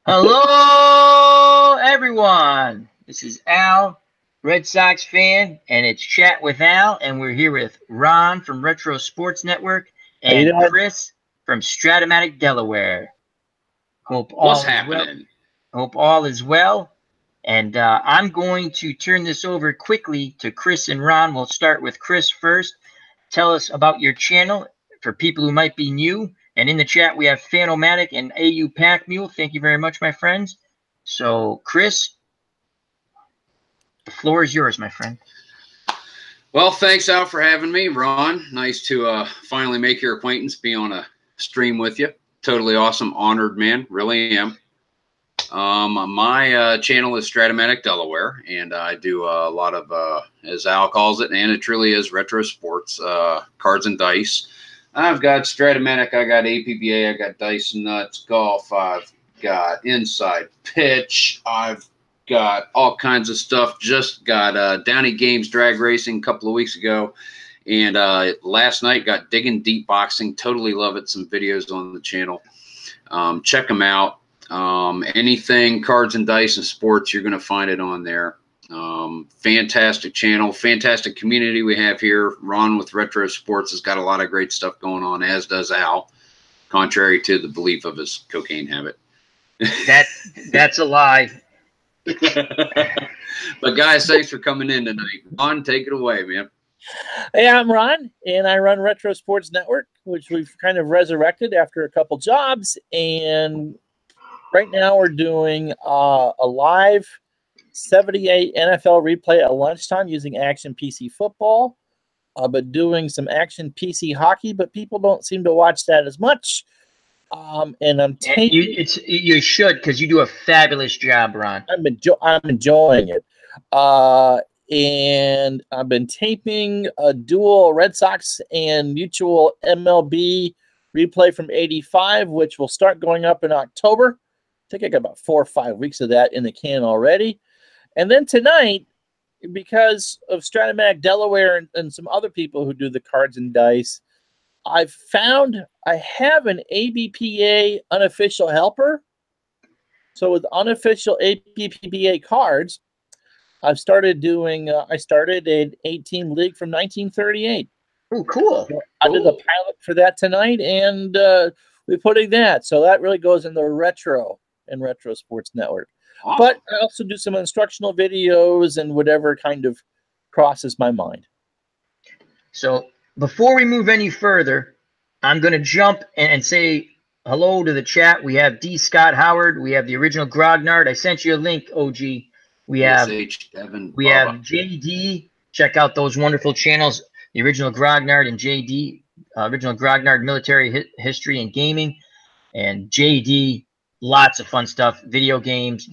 Hello, everyone. This is Al, Red Sox fan, and it's Chat with Al, and we're here with Ron from Retro Sports Network How you and doing? Chris from Stratomatic, Delaware. Hope What's all is well. happening? Hope all is well. And I'm going to turn this over quickly to Chris and Ron. We'll start with Chris first. Tell us about your channel for people who might be new. And in the chat, we have Fanomatic and AU Pack Mule. Thank you very much, my friends. So, Chris, the floor is yours, my friend. Well, thanks, Al, for having me. Ron, nice to finally make your acquaintance, be on a stream with you. Totally awesome. Honored, man. Really am. My channel is Stratomatic Delaware, and I do a lot of, as Al calls it, and it truly is retro sports, cards and dice. I've got Stratomatic, I got APBA, I got Dice and Nuts, Golf, I've got Inside Pitch, I've got all kinds of stuff. Just got Downey Games drag racing a couple of weeks ago, and last night got Digging Deep Boxing. Totally love it. Some videos on the channel. Check them out. Anything cards and dice and sports, you're going to find it on there. Fantastic channel, fantastic community we have here. Ron with Retro Sports has got a lot of great stuff going on, as does Al, contrary to the belief of his cocaine habit. That's a lie. But guys, thanks for coming in tonight. Ron, take it away, man. Hey, I'm Ron, and I run Retro Sports Network, which we've kind of resurrected after a couple jobs. And right now we're doing a live 78 NFL replay at lunchtime using Action PC Football, but doing some Action PC Hockey, but people don't seem to watch that as much. And I'm taking you should, because you do a fabulous job, Ron. I'm enjoying it. And I've been taping a dual Red Sox and mutual MLB replay from '85, which will start going up in October. I think I got about 4 or 5 weeks of that in the can already. And then tonight, because of Stratomatic Delaware and some other people who do the cards and dice, I've found I have an ABPA unofficial helper. So with unofficial ABPA cards, I've started doing, I started an 8-team league from 1938. Oh, cool. I did the pilot for that tonight, and we're putting that. So that really goes in the Retro and Retro Sports Network. Awesome. But I also do some instructional videos and whatever kind of crosses my mind. So before we move any further, I'm going to jump and say hello to the chat. We have D. Scott Howard. We have the original Grognard. I sent you a link, OG. We have JD. Check out those wonderful channels, the original Grognard and JD, original Grognard Military History and Gaming, and JD, lots of fun stuff, video games.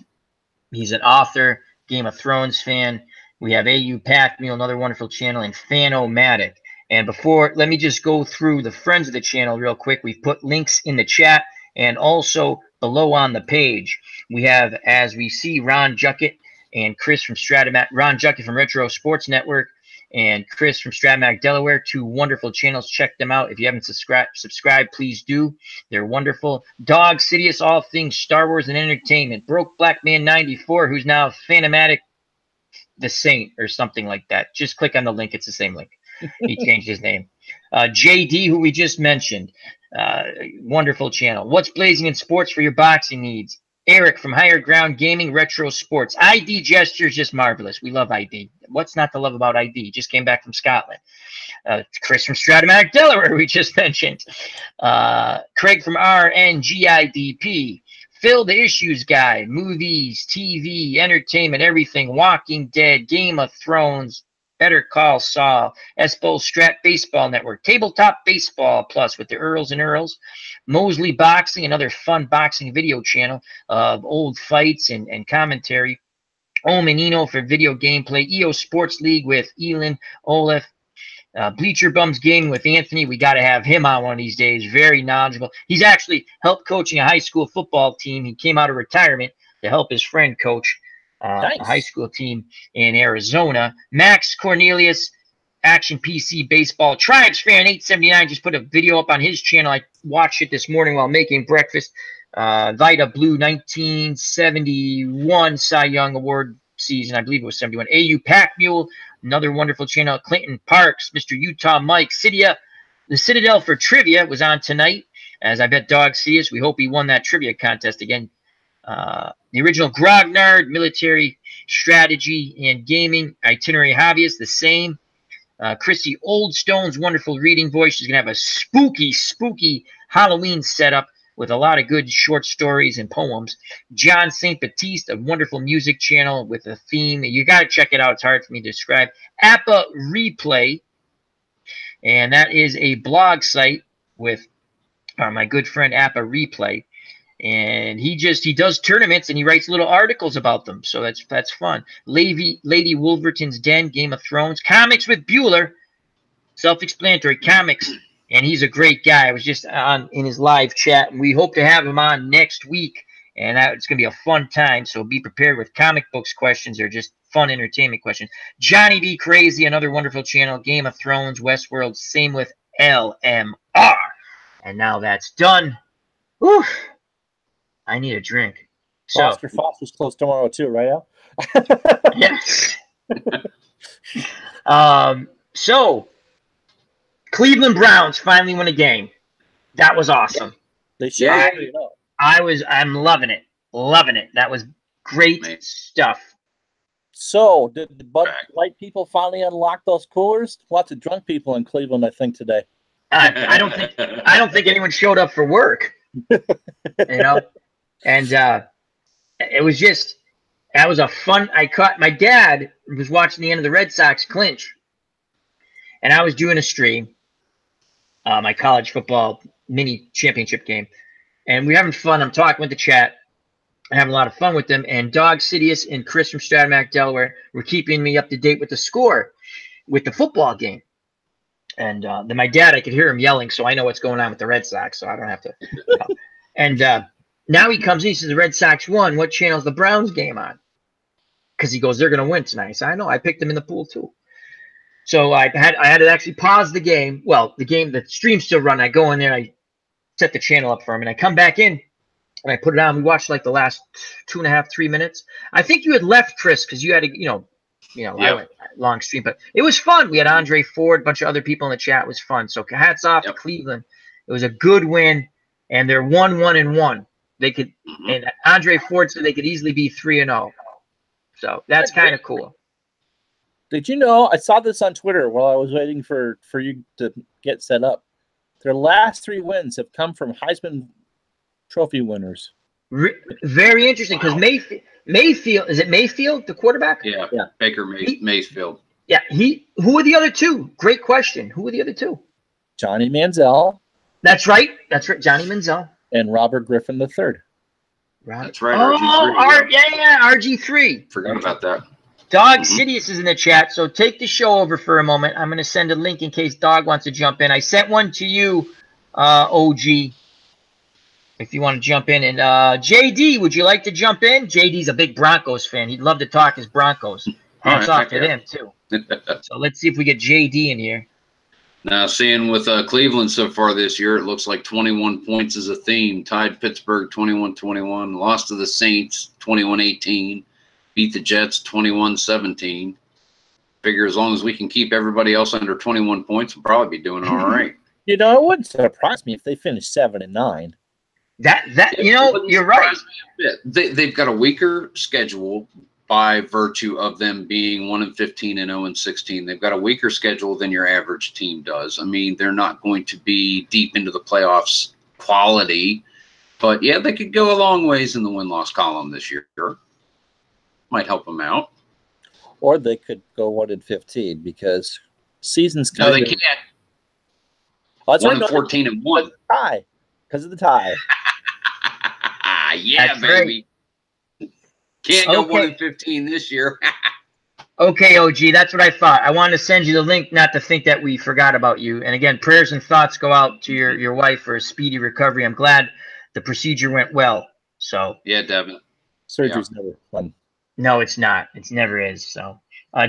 He's an author, Game of Thrones fan. We have AU Pack Mule, another wonderful channel, and Fanomatic. And before, let me just go through the friends of the channel real quick. We've put links in the chat and also below on the page. We have, as we see, Ron Juckett and Chris from Stratomatic, Ron Juckett from Retro Sports Network, and Chris from Stratomatic Delaware, 2 wonderful channels. Check them out. If you haven't subscribed, please do. They're wonderful. Dog Sidious, all things Star Wars and entertainment. Broke Black Man 94, who's now Fanomatic the Saint or something like that. Just click on the link. It's the same link. He changed his name. JD, who we just mentioned. Wonderful channel. What's Blazing in Sports for your boxing needs? Eric from Higher Ground Gaming, Retro Sports. ID Gesture is just marvelous. We love ID. What's not to love about ID? Just came back from Scotland. Chris from Stratomatic Delaware, we just mentioned. Craig from RNGIDP. Phil the Issues Guy. Movies, TV, entertainment, everything. Walking Dead, Game of Thrones, Better Call Saul, Espo Strat Baseball Network, Tabletop Baseball Plus with the Earls and Earls, Mosley Boxing, another fun boxing video channel of old fights and commentary, Omenino for video gameplay, EO Sports League with Elin Olaf, Bleacher Bums Gaming with Anthony. We got to have him on one of these days. Very knowledgeable. He's actually helped coaching a high school football team. He came out of retirement to help his friend coach Nice. a high school team in Arizona. Max Cornelius, Action PC Baseball. Tribes Fan 879 just put a video up on his channel. I watched it this morning while making breakfast. Vida Blue 1971 Cy Young Award season. I believe it was 71. AU Pack Mule, another wonderful channel. Clinton Parks, Mr. Utah Mike. The Citadel for Trivia was on tonight, as I bet Dog sees us. We hope he won that trivia contest again. The original Grognard, military strategy and gaming. Itinerary Hobbyist, the same. Chrissy Oldstone's wonderful reading voice. She's going to have a spooky Halloween setup with a lot of good short stories and poems. John St. Baptiste, a wonderful music channel with a theme. You got to check it out. It's hard for me to describe. Appa Replay, and that is a blog site with my good friend Appa Replay. And he does tournaments and he writes little articles about them. So that's fun. Lady Wolverton's Den, Game of Thrones, Comics with Bueller, self-explanatory comics. And he's a great guy. I was just in his live chat, and we hope to have him on next week. And it's going to be a fun time. So be prepared with comic books questions or just fun entertainment questions. Johnny B. Crazy, another wonderful channel. Game of Thrones, Westworld, same with LMR. And now that's done. Whew. I need a drink. So, Foster's closed tomorrow too, right, Al? Yes. So Cleveland Browns finally won a game. That was awesome. They should. I'm loving it. That was great stuff. So did the Bud Light people finally unlock those coolers? Lots of drunk people in Cleveland, I think, today. I don't think anyone showed up for work. And it was that was a fun. My dad was watching the end of the Red Sox clinch, and I was doing a stream, my college football mini championship game, and we're having fun. I'm talking with the chat. I'm having a lot of fun with them, and Dog Sidious and Chris from Stratamac, Delaware, were keeping me up to date with the score with the football game. And then my dad, I could hear him yelling, so I know what's going on with the Red Sox, so I don't have to. And now he comes in, he says, the Red Sox won. What channel's the Browns game on? Because he goes, they're going to win tonight. I said, I know. I picked them in the pool, too. So I had to actually pause the game. Well, the stream's still running. I go in there, I set the channel up for him, and I come back in, and I put it on. We watched like the last 2.5, 3 minutes. I think you had left, Chris, because you had to, I went long stream, but it was fun. We had Andre Ford, a bunch of other people in the chat. It was fun. So hats off to Cleveland. It was a good win, and they're 1-1-1. They could, and Andre Ford said they could easily be 3-0. So that's kind of cool. Did you know? I saw this on Twitter while I was waiting for you to get set up. Their last 3 wins have come from Heisman Trophy winners. Very interesting, because Mayfield, is it Mayfield, the quarterback? Yeah. Baker Mayfield. Yeah, who are the other two? Great question. Who are the other two? Johnny Manziel. That's right, Johnny Manziel. And Robert Griffin III. That's right. RG3. RG3. Forgot about that. Dog Sidious is in the chat, so take the show over for a moment. I'm going to send a link in case Dog wants to jump in. I sent one to you, OG, if you want to jump in. And JD, would you like to jump in? JD's a big Broncos fan. He'd love to talk his Broncos. Hats off to them, too. So let's see if we get JD in here. Now, seeing with Cleveland so far this year, it looks like 21 points is a theme. Tied Pittsburgh 21-21. Lost to the Saints 21-18. Beat the Jets 21-17. Figure as long as we can keep everybody else under 21 points, we'll probably be doing all right. It wouldn't surprise me if they finished 7-9. You're right. They've got a weaker schedule by virtue of them being 1-15 and 0-16. They've got a weaker schedule than your average team does. I mean, they're not going to be deep into the playoffs quality, but yeah, they could go a long ways in the win-loss column this year. Might help them out. Or they could go 1-15 because season's kind of. No, they can't. 1-14 and 1. Tie. Because of the tie. Yeah, that's baby. Right. Can't go 1-15 this year. Okay, OG, that's what I thought. I wanted to send you the link, not to think that we forgot about you. And again, prayers and thoughts go out to your wife for a speedy recovery. I'm glad the procedure went well. So yeah, Devin. Surgery's never fun. No, it's not. It never is. So,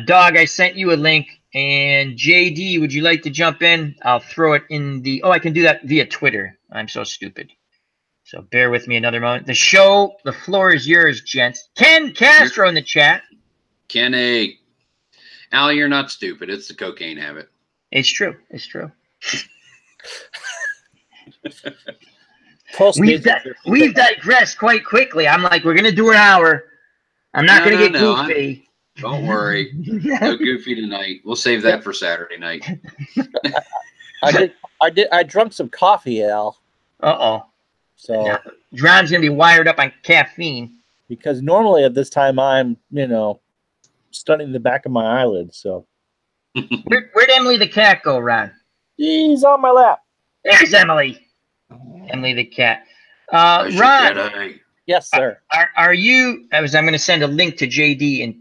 Dog, I sent you a link. And JD, would you like to jump in? I'll throw it in the. Oh, I can do that via Twitter. I'm so stupid. So bear with me another moment. The floor is yours, gents. Ken Castro in the chat. Kenny. Allie, you're not stupid. It's the cocaine habit. It's true. It's true. We've digressed quite quickly. I'm like, we're going to do an hour. I'm not going to get goofy. Don't worry. No goofy tonight. We'll save that for Saturday night. I drunk some coffee, Al. Uh-oh. So yeah. Ron's going to be wired up on caffeine. Because normally at this time I'm, studying the back of my eyelids. So Where'd Emily the cat go, Ron? She's on my lap. There's Emily. Emily the cat. Ron. Yes, sir. Are you? I'm going to send a link to JD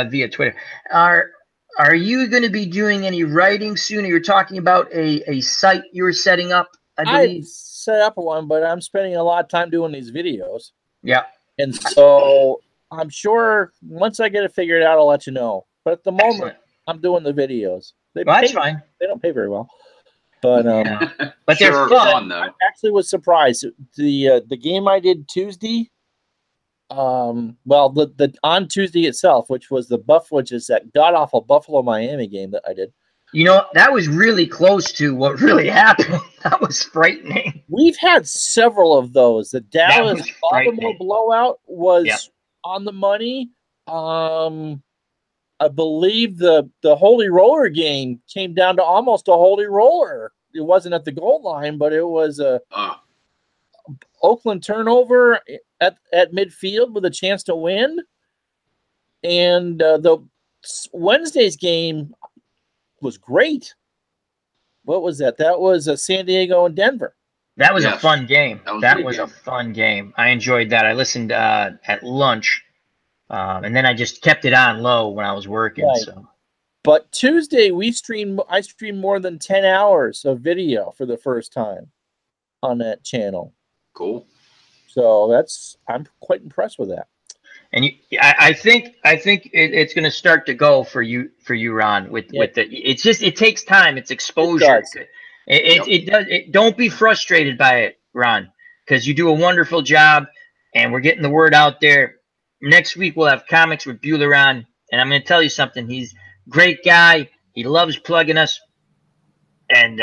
via Twitter. Are you going to be doing any writing soon? You're talking about a site you were setting up. I believe. Set up one, but I'm spending a lot of time doing these videos. Yeah. And so I'm sure once I get it figured out, I'll let you know. But at the moment, I'm doing the videos. That's fine. They don't pay very well. But but they're fun. I actually was surprised. The game I did Tuesday, the on Tuesday itself, which was that god awful Buffalo Miami game that I did. That was really close to what really happened. That was frightening. We've had several of those. The Dallas Baltimore blowout was on the money. I believe the Holy Roller game came down to almost a Holy Roller. It wasn't at the goal line, but it was a Oakland turnover at midfield with a chance to win. And the Wednesday's game was great. What was that? That was San Diego and Denver. That was a fun game. That was a fun game. I enjoyed that. I listened at lunch, and then I just kept it on low when I was working. Right. So, but Tuesday I streamed more than 10 hours of video for the first time on that channel. Cool. So I'm quite impressed with that. And I think it's going to start to go for you, Ron. It takes time. It's exposure. It does. Don't be frustrated by it, Ron, because you do a wonderful job, and we're getting the word out there. Next week we'll have comics with Bueller on, and I'm going to tell you something. He's a great guy. He loves plugging us, and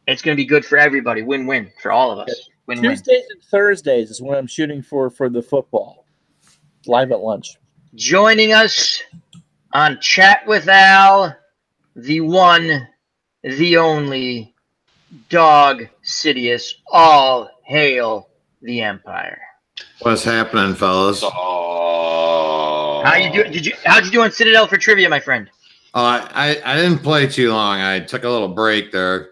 it's going to be good for everybody. Win-win for all of us. Win-win. Tuesdays and Thursdays is when I'm shooting for the football. Live at lunch. Joining us on Chat with Al, the one, the only, Dog Sidious. All hail the Empire. What's happening, fellas? How you do? How'd you do on Citadel for trivia, my friend? I didn't play too long. I took a little break there,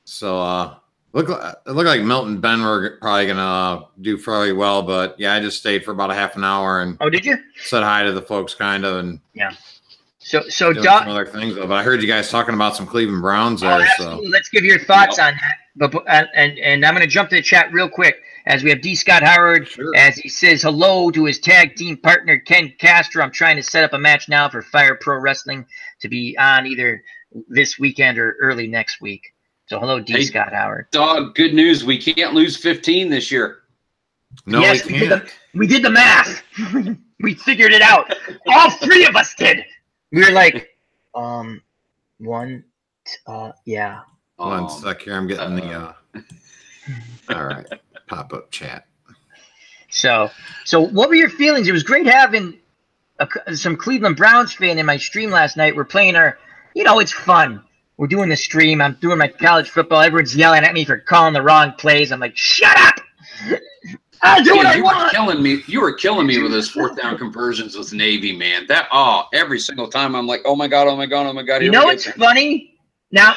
so it looked like Milton Ben were probably gonna do fairly well, but yeah, I just stayed for about a half an hour and did you? Said hi to the folks, kind of, and So some other things. But I heard you guys talking about some Cleveland Browns there. Absolutely. So let's give your thoughts on that. But and I'm gonna jump to the chat real quick as we have D. Scott Howard as he says hello to his tag team partner Ken Castro. I'm trying to set up a match now for Fire Pro Wrestling to be on either this weekend or early next week. So hello, D. Scott Howard. Dog, good news. We can't lose 15 this year. No, yes, we can't. We did the math. We figured it out. All three of us did. We were like, one, yeah. Hold on a sec here. I'm getting the all right, pop-up chat. So what were your feelings? It was great having some Cleveland Browns fan in my stream last night. We're playing our, it's fun. We're doing the stream. I'm doing my college football. Everyone's yelling at me for calling the wrong plays. I'm like, shut up! I'll do what I want. You were killing me with those fourth down conversions with Navy, man. Every single time I'm like, oh my god. You know what's funny? Now,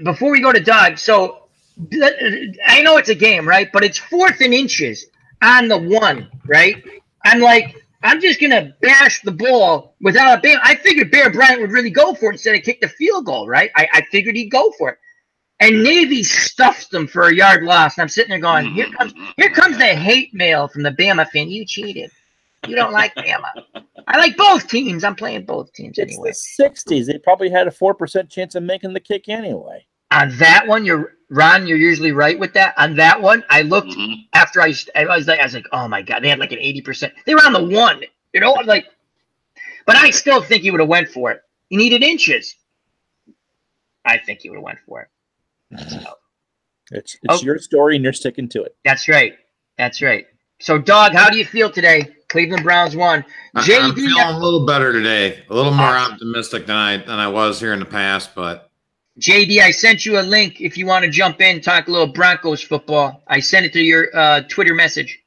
before we go to Doug, so I know it's a game, right? But it's 4th and inches on the 1, right? I'm like, I'm just going to bash the ball without a bam. I figured Bear Bryant would really go for it instead of kick the field goal, right? I figured he'd go for it. And Navy stuffs them for a yard loss. And I'm sitting there going, here comes the hate mail from the Bama fan. You cheated. You don't like Bama. I like both teams. I'm playing both teams anyway. It's the 60s. They probably had a 4% chance of making the kick anyway. On that one, Ron, you're usually right with that. On that one, I looked after I was like, oh my God, they had like an 80%. They were on the 1, you know, I'm like, but I still think he would have went for it. He needed inches. I think he would have went for it. So. It's your story and you're sticking to it. That's right. That's right. So, Dog, how do you feel today? Cleveland Browns won. I'm feeling a little better today. A little more optimistic than I was here in the past, but. JD, I sent you a link if you want to jump in, talk a little Broncos football. I sent it to your Twitter message.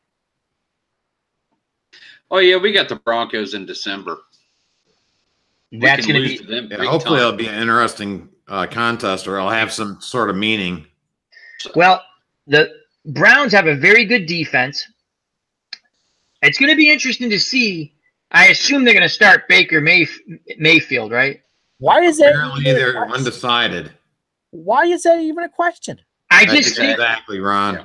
Oh, yeah, we got the Broncos in December. That's going to be them. Yeah, hopefully it'll be an interesting contest, or it'll have some sort of meaning. Well, the Browns have a very good defense. It's going to be interesting to see. I assume they're going to start Baker Mayfield, right? Why is that? Apparently they're undecided. Why is that even a question? That's exactly, Ron. Yeah.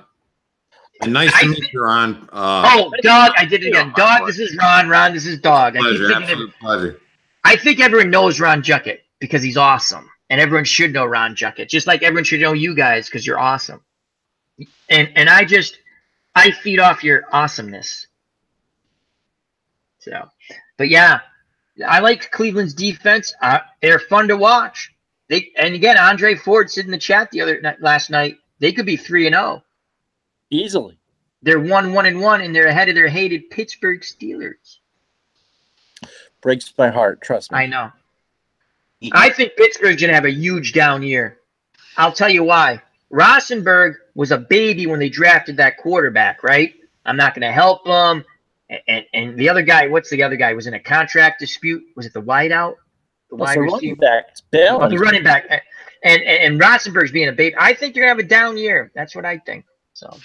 And nice to meet you, Ron. Dog, I did it again. Dog, this is Ron. Ron, this is Dog. Pleasure. I think everyone knows Ron Juckett because he's awesome. And everyone should know Ron Juckett, just like everyone should know you guys because you're awesome. And I feed off your awesomeness. So, but yeah, I liked Cleveland's defense. They're fun to watch. And again, Andre Ford said in the chat last night, they could be 3-0 easily. They're 1-1-1, and they're ahead of their hated Pittsburgh Steelers. Breaks my heart. Trust me. I know. I think Pittsburgh's going to have a huge down year. I'll tell you why. Rosenberg was a baby when they drafted that quarterback, right? I'm not going to help him. And the other guy, what's the other guy? Was in a contract dispute. Was it the wideout? The wide receiver? The running back. And Rosenberg's being a baby. I think you're going to have a down year. That's what I think. So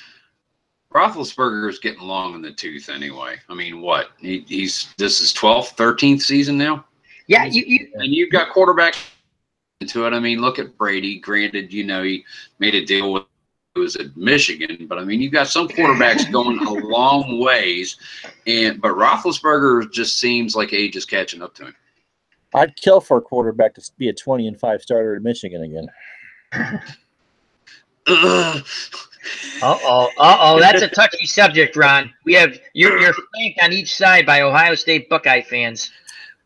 Roethlisberger's getting long in the tooth anyway. I mean, what? This is 12th, 13th season now? Yeah. And you've got quarterback into it. I mean, look at Brady. Granted, he made a deal with at Michigan, but I mean, you've got some quarterbacks going a long ways, but Roethlisberger just seems like age is catching up to him. I'd kill for a quarterback to be a 20-5 starter at Michigan again. That's a touchy subject, Ron. We have you're flanked on each side by Ohio State Buckeye fans.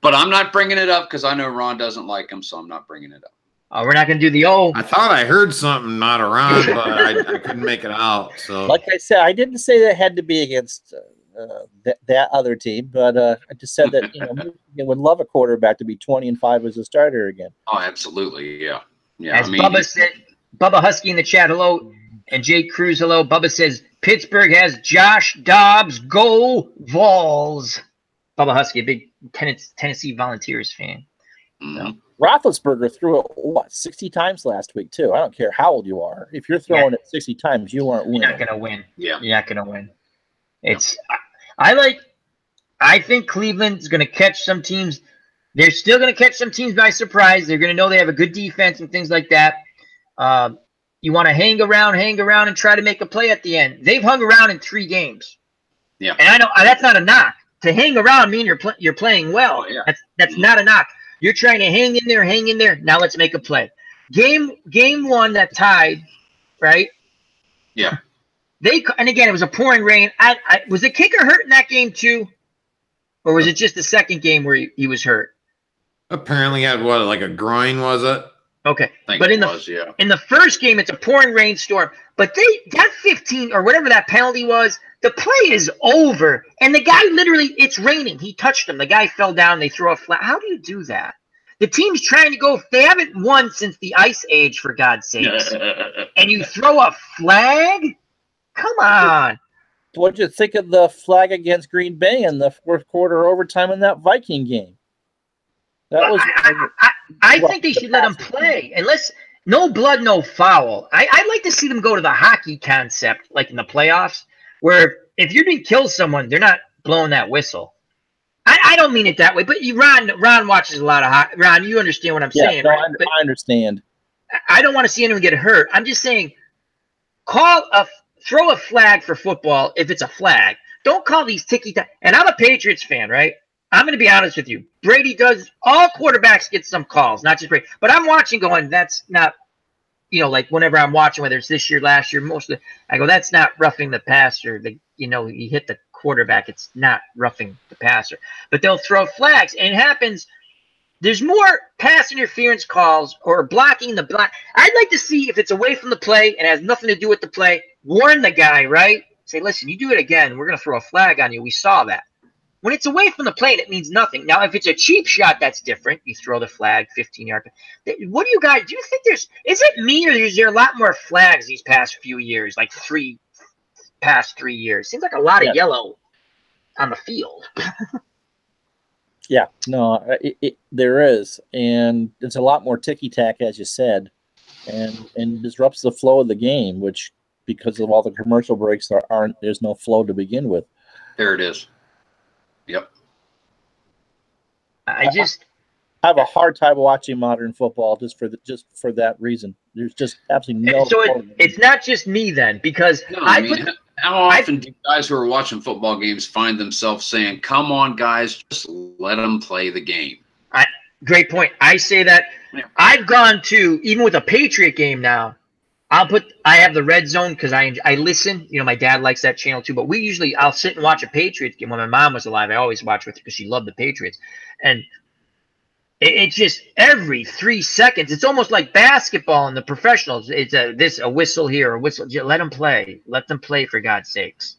But I'm not bringing it up because I know Ron doesn't like him, so I'm not bringing it up. We're not going to do the O. I thought I heard something not around, but I couldn't make it out. So, like I said, I didn't say that had to be against that other team, but I just said that Michigan would love a quarterback to be 20-5 as a starter again. Oh, absolutely, yeah. As Bubba said, Bubba Husky in the chat, hello, and Jake Cruz, hello. Bubba says Pittsburgh has Josh Dobbs, go Vols. Bubba Husky, a big Tennessee Volunteers fan. So. Roethlisberger threw it 60 times last week too. I don't care how old you are. If you're throwing it 60 times, you aren't winning. You're not going to win. Yeah, you're not going to win. I think Cleveland's going to catch some teams. They're still going to catch some teams by surprise. They're going to know they have a good defense and things like that. You want to hang around, and try to make a play at the end. They've hung around in 3 games. Yeah, and I know that's not a knock. To hang around mean you're playing well. Oh, yeah. That's not a knock. You're trying to hang in there. Now let's make a play. Game 1 that tied, right? Yeah. And again, it was a pouring rain. Was the kicker hurt in that game too, or was it just the second game where he was hurt? Apparently, had like a groin, was it? Okay, but in the first game, it's a pouring rainstorm. But that 15 or whatever that penalty was, the play is over, and the guy literally, it's raining. He touched him. The guy fell down. They throw a flag. How do you do that? The team's trying to go. They haven't won since the Ice Age, for God's sakes. And you throw a flag? Come on. What did you think of the flag against Green Bay in the fourth quarter overtime in that Viking game? I think they should let them play. Unless no blood, no foul. I'd like to see them go to the hockey concept, like in the playoffs, where if you didn't kill someone, they're not blowing that whistle. I don't mean it that way, but Ron watches a lot of hockey. Ron, you understand what I'm saying, right? I understand. I don't want to see anyone get hurt. I'm just saying, throw a flag for football if it's a flag. Don't call these ticky-tack. And I'm a Patriots fan, right? I'm going to be honest with you. Brady all quarterbacks get some calls, not just Brady. But I'm watching going, that's not like whenever I'm watching, whether it's this year, last year, I go, that's not roughing the passer. You hit the quarterback, it's not roughing the passer. But they'll throw flags, and it happens. There's more pass interference calls or blocking the block. I'd like to see if it's away from the play and has nothing to do with the play. Warn the guy, right? Say, listen, you do it again, we're going to throw a flag on you. We saw that. When it's away from the plate, it means nothing. Now, if it's a cheap shot, that's different. You throw the flag 15-yard. What do you guys – do you think is it me, or is there a lot more flags these past few years, like past 3 years? Seems like a lot of yellow on the field. Yeah, no, there is. And it's a lot more ticky-tack, as you said, and disrupts the flow of the game, which because of all the commercial breaks, there's no flow to begin with. There it is. Yep. I have a hard time watching modern football just for that reason. There's just absolutely no. So it's not just me then, because how often do guys who are watching football games find themselves saying, "Come on, guys, just let them play the game"? Great point. I say that. I've gone to, even with a Patriot game now, I have the red zone because I listen. My dad likes that channel too. But I'll sit and watch a Patriots game. When my mom was alive, I always watched with her because she loved the Patriots. And it's just every 3 seconds. It's almost like basketball in the professionals. It's a whistle here, a whistle. Let them play. Let them play, for God's sakes.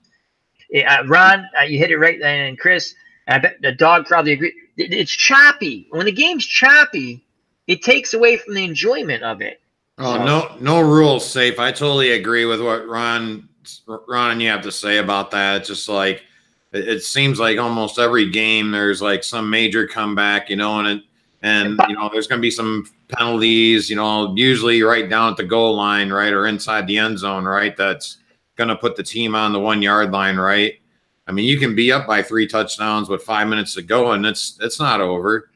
Ron, you hit it right. And Chris, I bet the dog probably agrees. It's choppy. When the game's choppy, it takes away from the enjoyment of it. Oh, no rules safe. I totally agree with what Ron and you have to say about that. It's just like it seems like almost every game there's like some major comeback, and there's going to be some penalties, usually right down at the goal line, right, or inside the end zone, right. That's going to put the team on the 1 yard line, right. I mean, you can be up by 3 touchdowns with 5 minutes to go, and it's not over.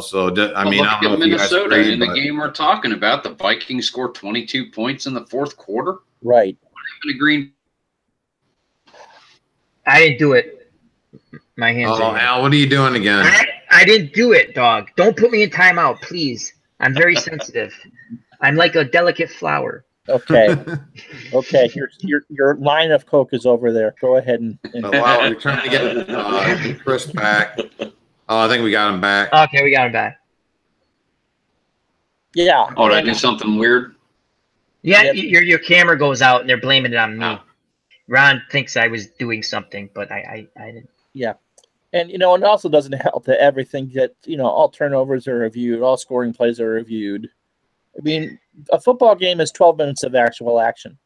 So look at Minnesota in the game we're talking about. The Vikings scored 22 points in the fourth quarter. Right. I didn't do it. My hands. Oh, Al, what are you doing again? I didn't do it, dog. Don't put me in timeout, please. I'm very sensitive. I'm like a delicate flower. Okay. Okay. Your line of Coke is over there. Go ahead and wow, we're trying to get Chris back. Oh, I think we got him back. Okay, we got him back. Yeah. Oh, did I do something weird? Yeah, your camera goes out, and they're blaming it on me. Ron thinks I was doing something, but I didn't. Yeah. And, it also doesn't help that everything that, all turnovers are reviewed, all scoring plays are reviewed. I mean, a football game is 12 minutes of actual action.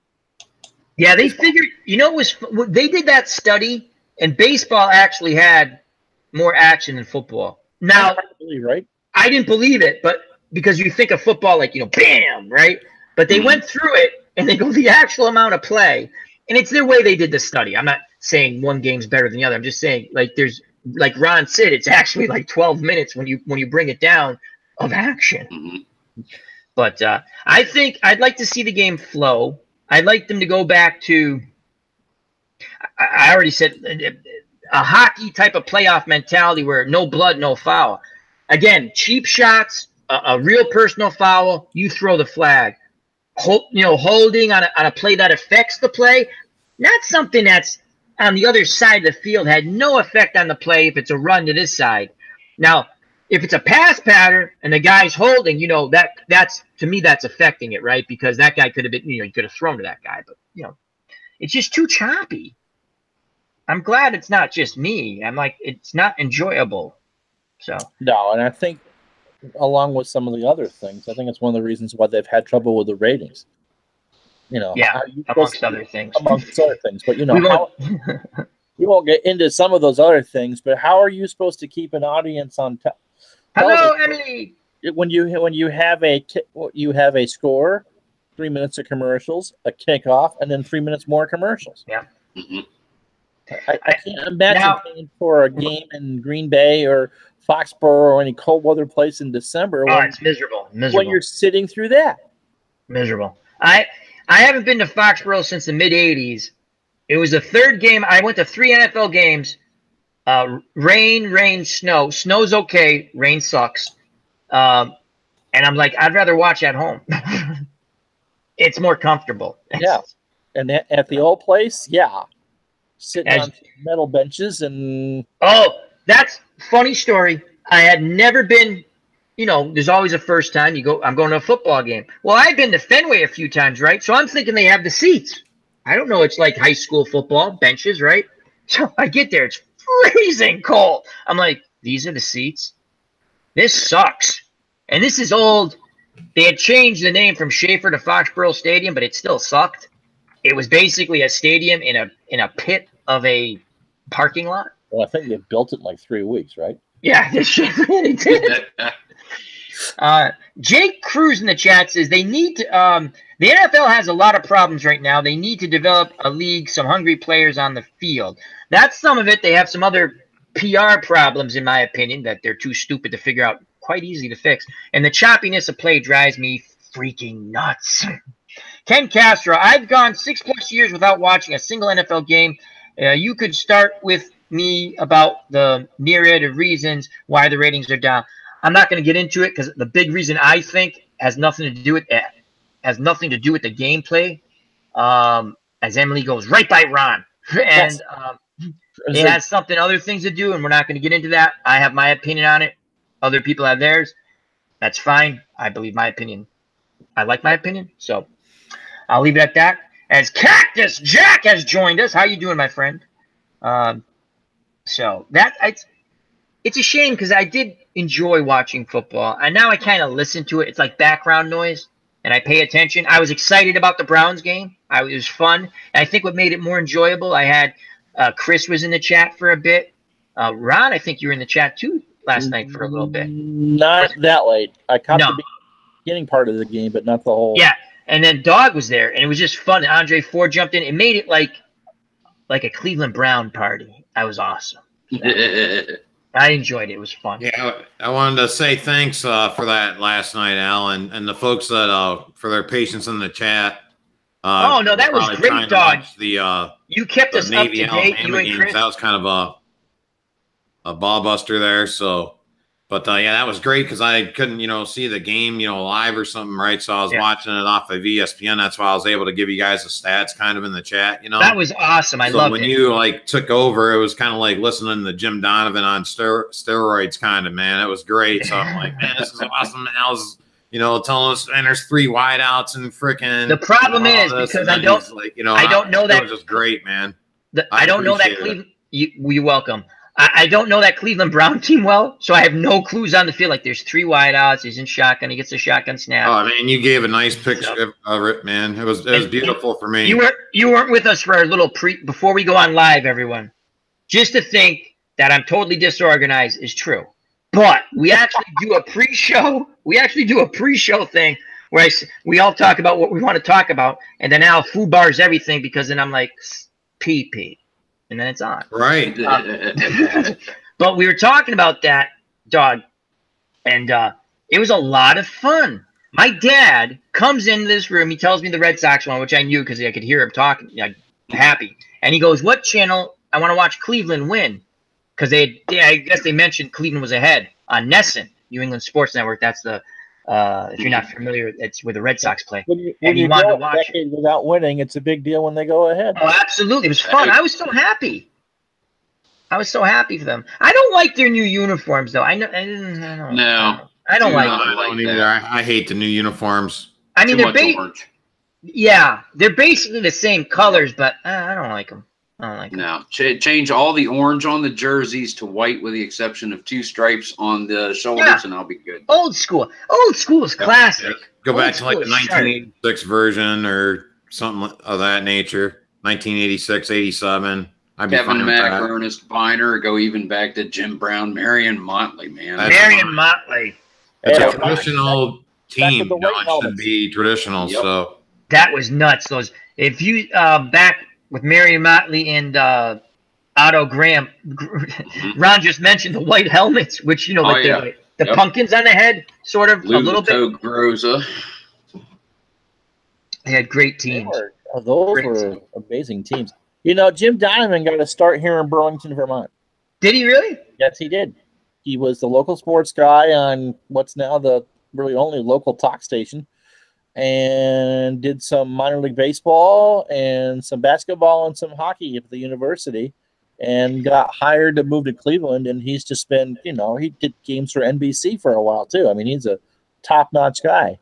Yeah, they figured, they did that study, and baseball actually had more action than football. Now, right? I didn't believe it, but because you think of football like, bam, right? But they went through it, and they go the actual amount of play, and it's their way they did the study. I'm not saying one game's better than the other. I'm just saying, like Ron said, it's actually like 12 minutes when you bring it down of action. Mm-hmm. But I think I'd like to see the game flow. I'd like them to go back to, I already said, a hockey type of playoff mentality where no blood, no foul. Again, cheap shots, a real personal foul, you throw the flag. Holding on a play that affects the play, not something that's on the other side of the field, had no effect on the play if it's a run to this side. Now, if it's a pass pattern and the guy's holding, that's to me that's affecting it, right? Because that guy could have been, he could have thrown to that guy, but it's just too choppy. I'm glad it's not just me. I'm like, it's not enjoyable. So no, and I think along with some of the other things, I think it's one of the reasons why they've had trouble with the ratings. Yeah, amongst other things. Amongst other things, but we won't get into some of those other things. But how are you supposed to keep an audience on top? Hello, Emily. When you have a score, 3 minutes of commercials, a kickoff, and then 3 minutes more commercials. Yeah. Mm-hmm. I can't imagine paying for a game in Green Bay or Foxborough or any cold weather place in December. It's miserable. When you're sitting through that. Miserable. I haven't been to Foxborough since the mid '80s. It was the third game. I went to 3 NFL games. Rain, snow. Snow's okay. Rain sucks. And I'm like, I'd rather watch at home. It's more comfortable. Yeah. And at the old place, yeah. Sitting As- on metal benches and Oh, that's funny story. I had never been, there's always a first time I'm going to a football game. Well, I've been to Fenway a few times, right? So I'm thinking they have the seats. I don't know. It's like high school football benches, right? So I get there. It's freezing cold. I'm like, these are the seats? This sucks. And this is old. They had changed the name from Schaefer to Foxborough Stadium, but it still sucked. It was basically a stadium in a pit of a parking lot. well, I think they built it in like 3 weeks, right? Yeah, they really did. Jake Cruz in the chat says they need to. The NFL has a lot of problems right now. They need to develop a league, some hungry players on the field. That's some of it. They have some other PR problems, in my opinion, that they're too stupid to figure out. Quite easy to fix. And the choppiness of play drives me freaking nuts. Ken Castro, I've gone 6+ years without watching a single NFL game. You could start with me about the myriad of reasons why the ratings are down. I'm not going to get into it because the big reason I think has nothing to do with the gameplay. As Emily goes right by Ron, and it has other things to do, and we're not going to get into that. I have my opinion on it. Other people have theirs. That's fine. I believe my opinion. I like my opinion, so I'll leave it at that. As Cactus Jack has joined us, how you doing, my friend? So it's a shame because I did enjoy watching football, and now I kind of listen to it. It's like background noise, and I pay attention. I was excited about the Browns game. It was fun. And I think what made it more enjoyable, I had Chris was in the chat for a bit. Ron, I think you were in the chat too last night for a little bit. Not that late. I caught the beginning part of the game, but not the whole. Yeah, and then Dog was there, and it was just fun. Andre Ford jumped in. It made it like a Cleveland Brown party. That was awesome. I enjoyed it. It was fun. Yeah, I wanted to say thanks for that last night, Al, and the folks that for their patience in the chat. Oh no, that was great, Dog. You kept us Navy up to date. Alabama games. That was kind of a ball buster there. So, but yeah, that was great because I couldn't, see the game, live or something, right? So I was watching it off of ESPN. That's why I was able to give you guys the stats kind of in the chat. That was awesome. I loved it. When you took over, it was kind of like listening to Jim Donovan on steroids, kind of, man. It was great. So I'm like, man, this is awesome. Al's, telling us, and there's 3 wideouts and freaking. The problem is because I don't know that. It was just great, man. I don't know that Cleveland. You're welcome. I don't know that Cleveland Brown team well, so I have no clues on the field. Like there's 3 wideouts. He's in shotgun. He gets a shotgun snap. Oh man, you gave a nice picture of it, man. It was beautiful for me. You weren't with us for our little before we go on live, everyone. Just to think that I'm totally disorganized is true, but we actually do a pre-show. We actually do a pre-show thing where we all talk about what we want to talk about, and then Al foo-bars everything because then I'm like pee. And then it's on. Right. But we were talking about that, Dog, and it was a lot of fun. My dad comes into this room. He tells me the Red Sox one, which I knew because I could hear him talking, happy. And he goes, what channel? I want to watch Cleveland win. Because I guess they mentioned Cleveland was ahead on NESN, New England Sports Network. That's the if you're not familiar, it's where the Red Sox play. When you wanted to watch it without winning, it's a big deal when they go ahead. Oh, absolutely. It was fun. I was so happy. I was so happy for them. I don't like their new uniforms, though. I don't like them. I don't either. I hate the new uniforms. I mean, they're basically the same colors, but I don't like them. I don't like them. No, change all the orange on the jerseys to white with the exception of 2 stripes on the shoulders, and I'll be good. Old school. Old school is classic. Go back to like the 1986 version or something of that nature. 1986, 87. Kevin Mack, Ernest Biner, go even back to Jim Brown, Marion Motley, man. Marion Motley. It's a traditional team. It should be traditional. Yep. So that was nuts. If you back with Marion Motley and Otto Graham, Ron just mentioned the white helmets, which the pumpkins on the head, sort of a little bit. Groza. They had great teams. Those were amazing teams. Jim Donovan got a start here in Burlington, Vermont. Did he really? Yes, he did. He was the local sports guy on what's now the really only local talk station. and did some minor league baseball and some basketball and some hockey at the university, and got hired to move to Cleveland. And he's just been, he did games for NBC for a while too. I mean, he's a top-notch guy.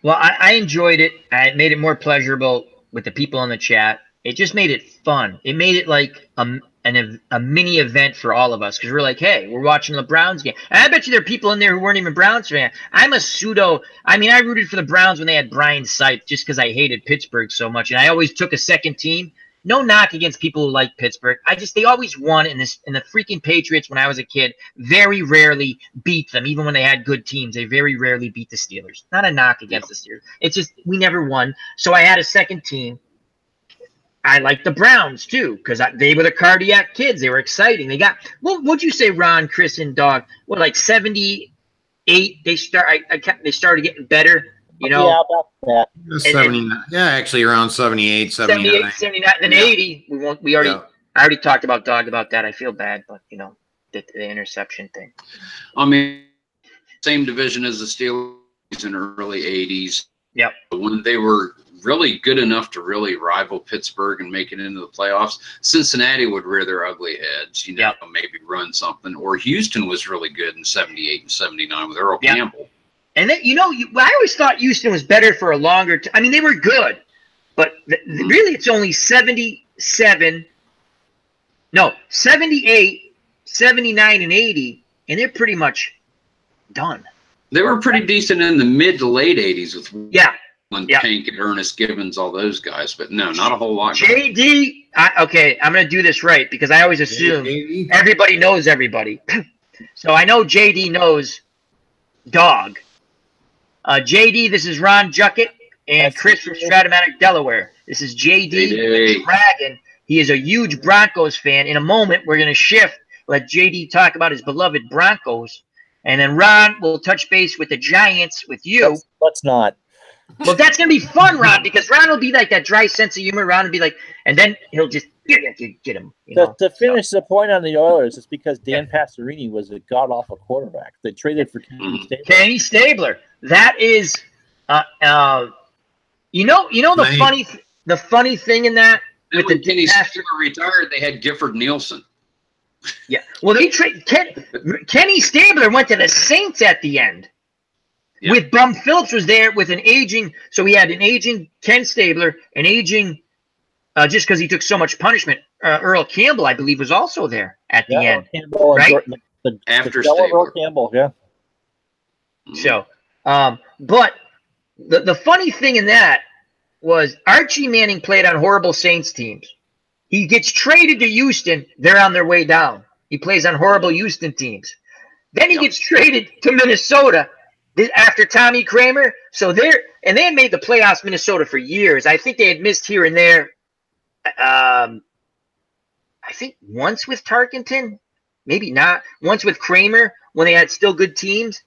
Well, I enjoyed it. I made it more pleasurable with the people in the chat. It just made it fun. It made it like a mini event for all of us, because we're like, hey, we're watching the Browns game. And I bet you there are people in there who weren't even Browns fans. I rooted for the Browns when they had Brian Sipe, just because I hated Pittsburgh so much, and I always took a second team. No knock against people who like Pittsburgh. They always won, and the freaking Patriots, when I was a kid, very rarely beat them. Even when they had good teams, they very rarely beat the Steelers. Not a knock against the Steelers. It's just we never won. So I had a second team. I like the Browns too, because they were the cardiac kids. They were exciting. They got what'd you say, Ron, Chris, and Dog? What, like 78? They started getting better. Yeah, about that. 79. Yeah, actually around 78, 79. 79, then 80. I already talked about Dog about that. I feel bad, but the interception thing. I mean, same division as the Steelers in the early 80s. Yep. When they were really good enough to really rival Pittsburgh and make it into the playoffs, Cincinnati would rear their ugly heads, maybe run something. Or Houston was really good in 78 and 79 with Earl Campbell. And then, I always thought Houston was better for a longer time. I mean, they were good, but really it's only 78, 79, and 80, and they're pretty much done. They were pretty decent in the mid to late 80s with Tank and Ernest Gibbons, all those guys, but no, not a whole lot. JD, okay, I'm going to do this right, because I always assume everybody knows everybody. So I know JD knows Dog. JD, this is Ron Juckett and Chris from Stratomatic, Delaware. This is JD, the Dragon. He is a huge Broncos fan. In a moment, we're going to shift, let JD talk about his beloved Broncos, and then Ron will touch base with the Giants with you. Let's not. Well, that's going to be fun, Ron, because Ron will be like that dry sense of humor. Ron will be like, and then he'll just get him. To finish the point on the Oilers, it's because Dan Pastorini was a god-awful quarterback. They traded for Kenny Stabler. Kenny Stabler. That is, the funny thing in that, with the Kenny Stabler retired, they had Gifford Nielsen. Yeah. Well, they Kenny Stabler went to the Saints at the end. Yeah. With Bum Phillips was there with an aging, so he had an aging Ken Stabler, an aging, just because he took so much punishment. Earl Campbell, I believe, was also there at the end, Campbell, right? After Stabler. Earl Campbell, yeah. So, but the funny thing in that was Archie Manning played on horrible Saints teams. He gets traded to Houston. They're on their way down. He plays on horrible Houston teams. Then he gets traded to Minnesota after Tommy Kramer. So they had made the playoffs, Minnesota, for years. I think they had missed here and there. I think once with Tarkenton, maybe not. Once with Kramer when they had still good teams.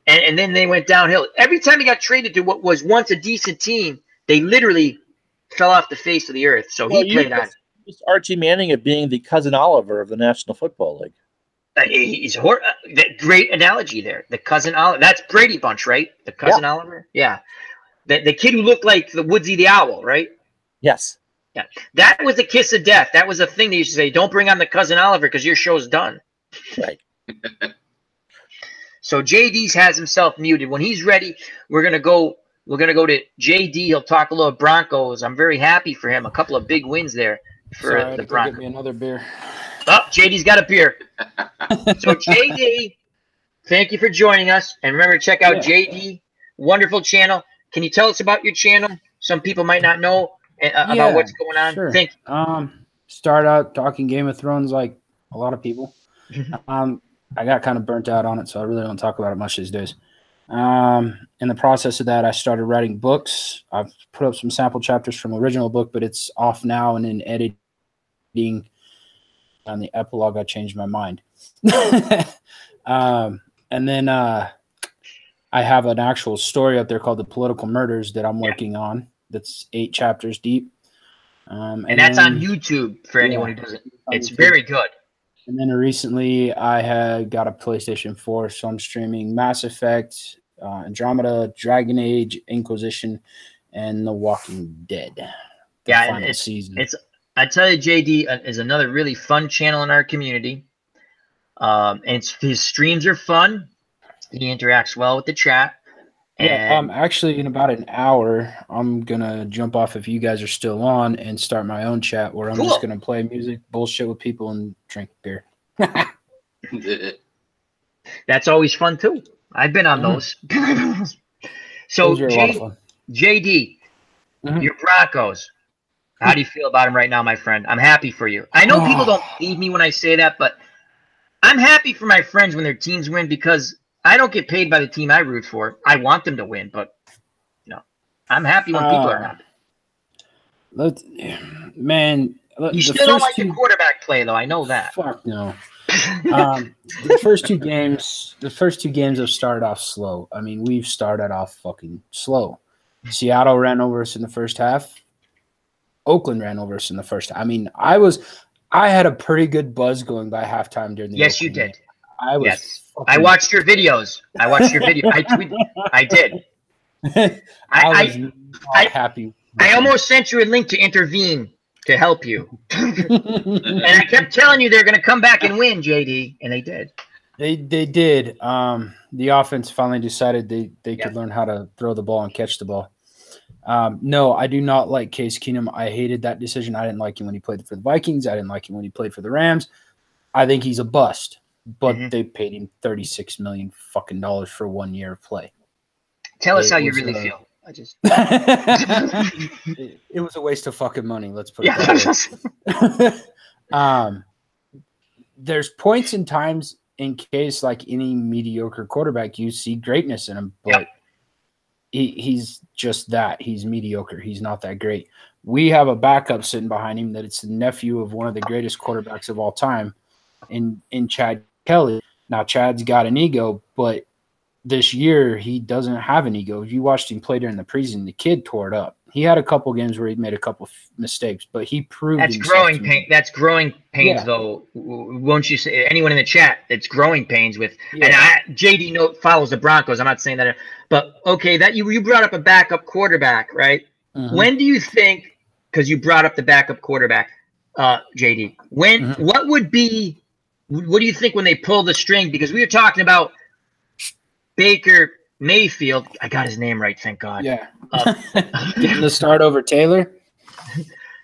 And then they went downhill. Every time he got traded to what was once a decent team, they literally fell off the face of the earth. So he played on. Archie Manning at being the cousin Oliver of the National Football League. He's great analogy there. The cousin Oliver. That's Brady Bunch, right? The cousin Oliver. Yeah. The kid who looked like the Woodsy the Owl, right? Yes. Yeah. That was the kiss of death. That was a thing they used to say. Don't bring on the cousin Oliver because your show's done. Right. So JD's has himself muted. When he's ready, we're gonna go to JD. He'll talk a little Broncos. I'm very happy for him. A couple of big wins there for the Broncos. Get me another beer. Oh, JD's got a beer. So JD, thank you for joining us. And remember to check out JD, wonderful channel. Can you tell us about your channel? Some people might not know about what's going on. Sure. Thank you. Start out talking Game of Thrones like a lot of people. I got kind of burnt out on it, so I really don't talk about it much these days. In the process of that, I started writing books. I've put up some sample chapters from the original book, but it's off now, and in editing on the epilogue, I changed my mind. And then I have an actual story up there called The Political Murders that I'm working on. That's 8 chapters deep. And that's on YouTube for anyone who doesn't. It's very good. And then recently I had got a PlayStation 4, so I'm streaming Mass Effect, Andromeda, Dragon Age, Inquisition, and The Walking Dead. The Yeah, and final season. I tell you, JD is another really fun channel in our community. And his streams are fun. He interacts well with the chat. Yeah, And actually, in about an hour, I'm gonna jump off if you guys are still on and start my own chat where I'm Cool. just gonna play music, bullshit with people, and drink beer. that's always fun too. I've been on those. So Those are a lot of fun. JD, Mhm. your Broncos. How do you feel about them right now, my friend? I'm happy for you. I know people don't believe me when I say that, but I'm happy for my friends when their teams win because I don't get paid by the team I root for. I want them to win, but I'm happy when people are happy. You still don't like the quarterback play, though. I know that. Fuck no. The first two games have started off slow. I mean, we've started off fucking slow. Seattle ran over us in the first half. Oakland ran over us in the first half. I mean, I had a pretty good buzz going by halftime during the Yes, Oakland you did. game. Yes. I watched your videos. I tweeted. I did. I was not happy. I almost sent you a link to intervene to help you. And I kept telling you they're going to come back and win, JD, and they did. They did. The offense finally decided they could learn how to throw the ball and catch the ball. No, I do not like Case Keenum. I hated that decision. I didn't like him when he played for the Vikings. I didn't like him when he played for the Rams. I think he's a bust. But they paid him $36 million fucking dollars for 1 year of play. Tell us how you really feel. It was a waste of fucking money. Let's put it that way. There's points and times in case, like any mediocre quarterback, you see greatness in him, but he's just that. He's mediocre. He's not that great. We have a backup sitting behind him that it's the nephew of one of the greatest quarterbacks of all time in Chad Kelly. Now, Chad's got an ego, but this year he doesn't have an ego. If you watched him play during the preseason, the kid tore it up. He had a couple games where he made a couple mistakes, but he proved that's growing pain. That's growing pains, though. Won't you say anyone in the chat? It's growing pains with. And JD follows the Broncos. I'm not saying that, but okay, that you brought up a backup quarterback, right? Mm-hmm. When do you think? Because you brought up the backup quarterback, JD. When what would be? What do you think when they pull the string? Because we were talking about Baker Mayfield. I got his name right, thank God. Yeah. Getting the start over Taylor.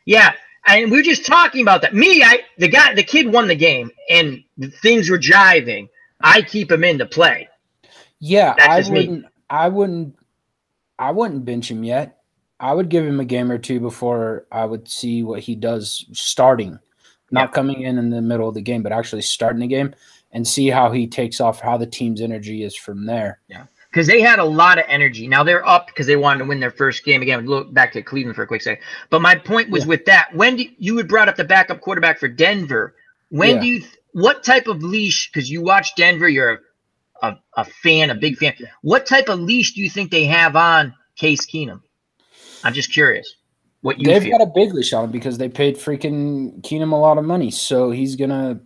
Yeah. And we were just talking about that. The kid won the game and things were jiving. I keep him into play. Yeah, I wouldn't bench him yet. I would give him a game or two before I would see what he does starting. Not coming in the middle of the game, but actually starting the game and see how he takes off, how the team's energy is from there. Yeah. Because they had a lot of energy. Now they're up because they wanted to win their first game. Again, look back to Cleveland for a quick second. But my point was with that. When you had brought up the backup quarterback for Denver. When do you what type of leash? Because you watch Denver, you're a fan, a big fan. What type of leash do you think they have on Case Keenum? I'm just curious. What you They've got a big leash on him because they paid freaking Keenum a lot of money. So he's gonna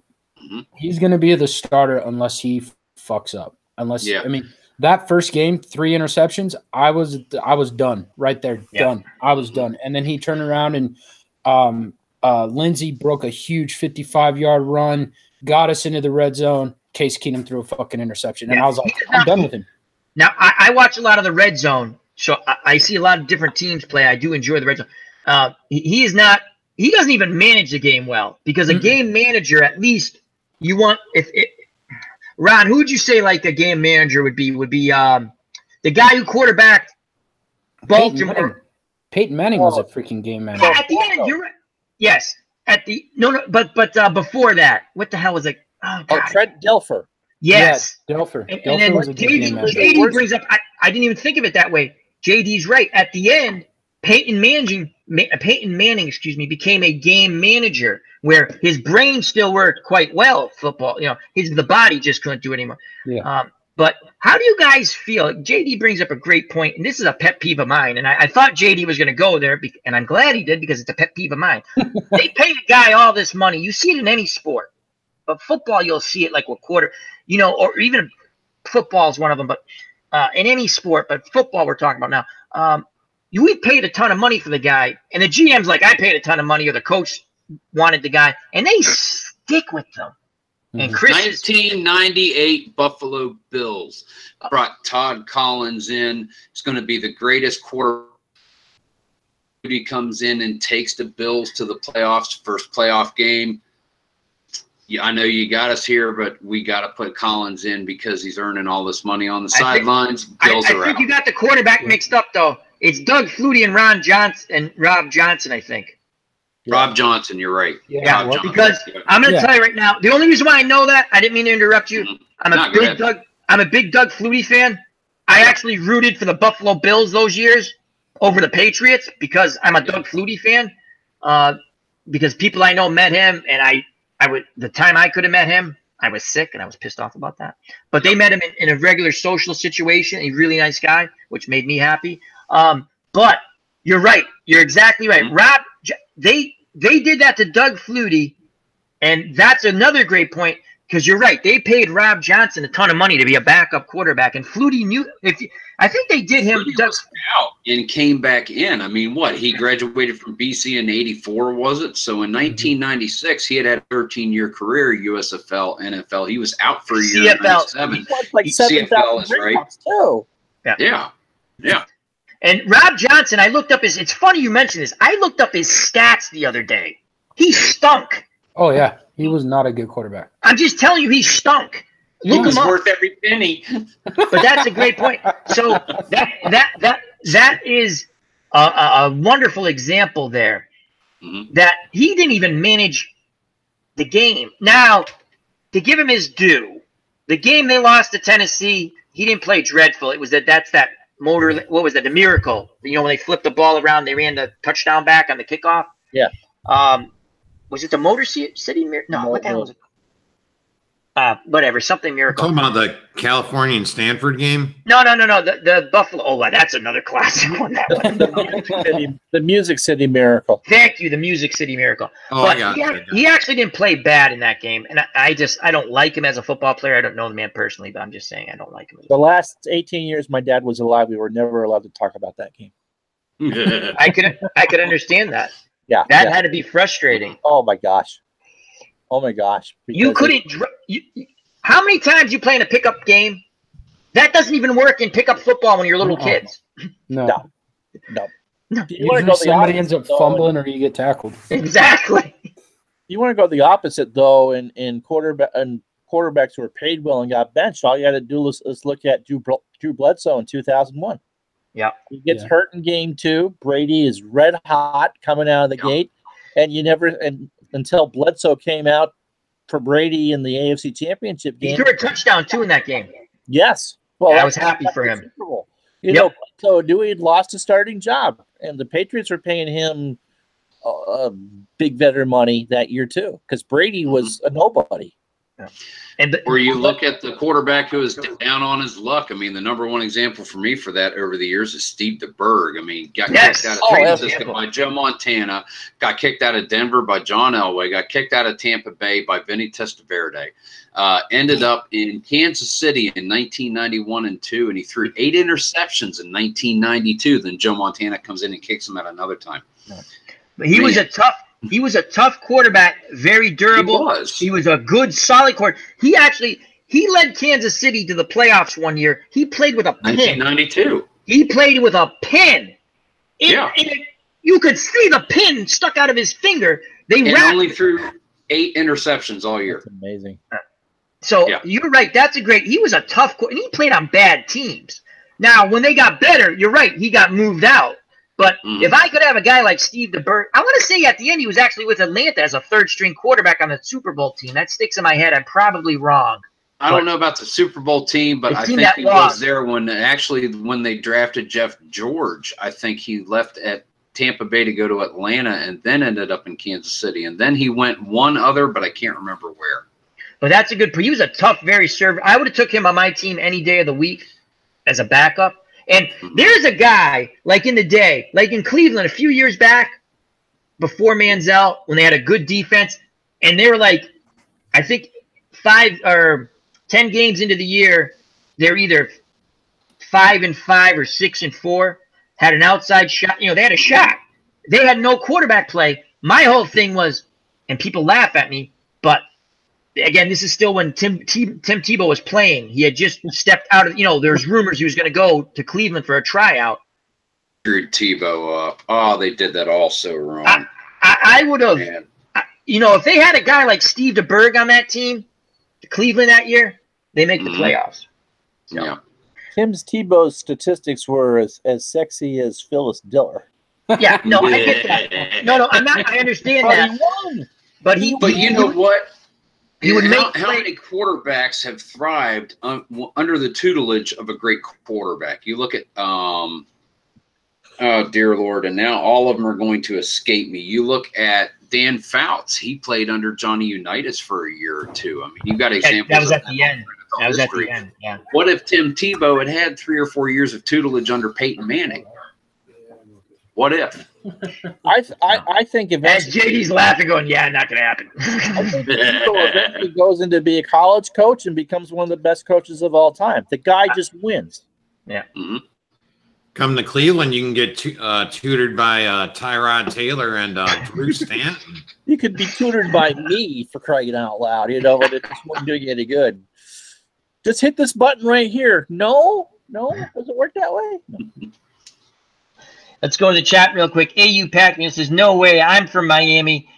be the starter unless he fucks up. I mean. That first game, 3 interceptions, I was done right there, done. I was done. And then he turned around and Lindsey broke a huge 55-yard run, got us into the red zone. Case Keenum threw a fucking interception. And I was like, I'm done with him. Now, I watch a lot of the red zone, so I see a lot of different teams play. I do enjoy the red zone. He doesn't even manage the game well because a game manager, at least you want Ron, who would you say like a game manager would be? Would be the guy who quarterbacked Baltimore. Peyton Manning was a freaking game manager. At the end, you're right. Yes. But before that, what the hell was it? Oh, Trent Dilfer. Yes. Yeah, Dilfer. And then was a good game manager. JD brings up. I didn't even think of it that way. JD's right. At the end, Peyton Manning, became a game manager where his brain still worked quite well. Football, the body just couldn't do it anymore. Yeah. But how do you guys feel? JD brings up a great point, and this is a pet peeve of mine. And I thought JD was going to go there, and I'm glad he did because it's a pet peeve of mine. They pay a guy all this money. You see it in any sport, but football, you'll see it like a quarter, or even football is one of them. But in any sport, but football we're talking about now. We paid a ton of money for the guy, and the GM's like, I paid a ton of money, or the coach wanted the guy, and they stick with them. And Chris 1998 Buffalo Bills brought Todd Collins in. It's going to be the greatest quarterback. He comes in and takes the Bills to the playoffs, first playoff game. Yeah, I know you got us here, but we got to put Collins in because he's earning all this money on the sidelines. Bills I are think out. you got the quarterback mixed up, though. It's Doug Flutie and Rob Johnson, I think. Rob Johnson, you're right. Yeah, Rob Johnson. because I'm going to tell you right now, the only reason why I know that, I didn't mean to interrupt you. I'm a big Doug Flutie fan. I actually rooted for the Buffalo Bills those years over the Patriots because I'm a Doug Flutie fan. Because people I know met him, and the time I could have met him, I was sick and I was pissed off about that. But they met him in a regular social situation. He's a really nice guy, which made me happy. But you're right. You're exactly right. Rob, they did that to Doug Flutie, and that's another great point because you're right. They paid Rob Johnson a ton of money to be a backup quarterback, and Flutie knew I think they did him. Flutie was out and came back in. I mean, what? He graduated from BC in '84, was it? So in 1996, he had a 13-year career, USFL, NFL. He was out for a year in '97. CFL is right. Too. Yeah. And Rob Johnson, I looked up it's funny you mentioned this. I looked up his stats the other day. He stunk. Oh, yeah. He was not a good quarterback. I'm just telling you, he stunk. He was worth every penny. But that's a great point. So that is a wonderful example there that he didn't even manage the game. Now, to give him his due, the game they lost to Tennessee, he didn't play dreadful. It was that's that motor. What was that? The miracle. You know, when they flipped the ball around, they ran the touchdown back on the kickoff. Yeah. Was it the Motor City Miracle? No, what the hell was it? Whatever, something miracle. Talking about the California and Stanford game? No. The Buffalo. Oh, that's another classic one. That one. The Music City Miracle. Thank you, the Music City Miracle. Oh, but he actually didn't play bad in that game, and I don't like him as a football player. I don't know the man personally, but I'm just saying I don't like him. The last 18 years my dad was alive, we were never allowed to talk about that game. I could understand that. Yeah, that had to be frustrating. Oh my gosh. You couldn't. How many times you play in a pickup game? That doesn't even work in pickup football when you're little kids. No. Usually somebody ends up fumbling or you get tackled. Exactly. You want to go the opposite though, in quarterbacks who are paid well and got benched. All you got to do is look at Drew Bledsoe in 2001. Yeah, he gets hurt in game 2. Brady is red hot coming out of the gate, and until Bledsoe came out for Brady in the AFC Championship game. He threw a touchdown too in that game. Yes. Well, I was happy for him. You know, so Dewey had lost a starting job, and the Patriots were paying him big veteran money that year too, because Brady was a nobody. Yeah. Or you look at the quarterback who is down on his luck. I mean, the number one example for me for that over the years is Steve DeBerg. I mean, got kicked out of San Francisco by Joe Montana, got kicked out of Denver by John Elway, got kicked out of Tampa Bay by Vinny Testaverde, ended up in Kansas City in 1991 and 2, and he threw 8 interceptions in 1992. Then Joe Montana comes in and kicks him out another time. But he was a tough quarterback, very durable. He was a good, solid quarterback. He led Kansas City to the playoffs one year. He played with a pin. 1992. He played with a pin. You could see the pin stuck out of his finger. They only threw 8 interceptions all year. That's amazing. So you're right. He was a tough quarterback, and he played on bad teams. Now, when they got better, you're right. He got moved out. But if I could have a guy like Steve DeBerg, I want to say at the end he was actually with Atlanta as a third-string quarterback on the Super Bowl team. That sticks in my head. I'm probably wrong. I don't know about the Super Bowl team, but I think he was there when they drafted Jeff George. I think he left at Tampa Bay to go to Atlanta and then ended up in Kansas City. And then he went one other, but I can't remember where. But that's a good – he was a tough, very servant. I would have took him on my team any day of the week as a backup. And there's a guy, like in the day, like in Cleveland a few years back, before Manziel, when they had a good defense, and they were like, I think 5 or 10 games into the year, they're either 5-5 or 6-4, had an outside shot. You know, they had a shot. They had no quarterback play. My whole thing was, and people laugh at me, but again, this is still when Tim Tebow was playing. He had just stepped out of, you know, there's rumors he was going to go to Cleveland for a tryout. Screwed Tebow up. Oh, they did that all so wrong. I would have, you know, if they had a guy like Steve DeBerg on that team, Cleveland that year, they make the playoffs. So. Yeah. Tim Tebow's statistics were as sexy as Phyllis Diller. Yeah, no, I get that. No, I'm not. I understand that. He won. But you know what? He would how many quarterbacks have thrived under the tutelage of a great quarterback? You look at, oh dear Lord, and now all of them are going to escape me. You look at Dan Fouts. He played under Johnny Unitas for a year or two. I mean, you've got examples. That was at the end. That was at the end. Yeah. What if Tim Tebow had 3 or 4 years of tutelage under Peyton Manning? What if? I think As eventually, JD's laughing, going, "Yeah, not going to happen." I think Tebow eventually goes into be a college coach and becomes one of the best coaches of all time. The guy just wins. Yeah. Mm-hmm. Come to Cleveland, you can get tutored by Tyrod Taylor and Drew Stanton. You could be tutored by me, for crying out loud, you know, but it just wouldn't do you any good. Just hit this button right here. No, does it work that way? No. Let's go to the chat real quick. AU Pac-Man says, "No way. I'm from Miami.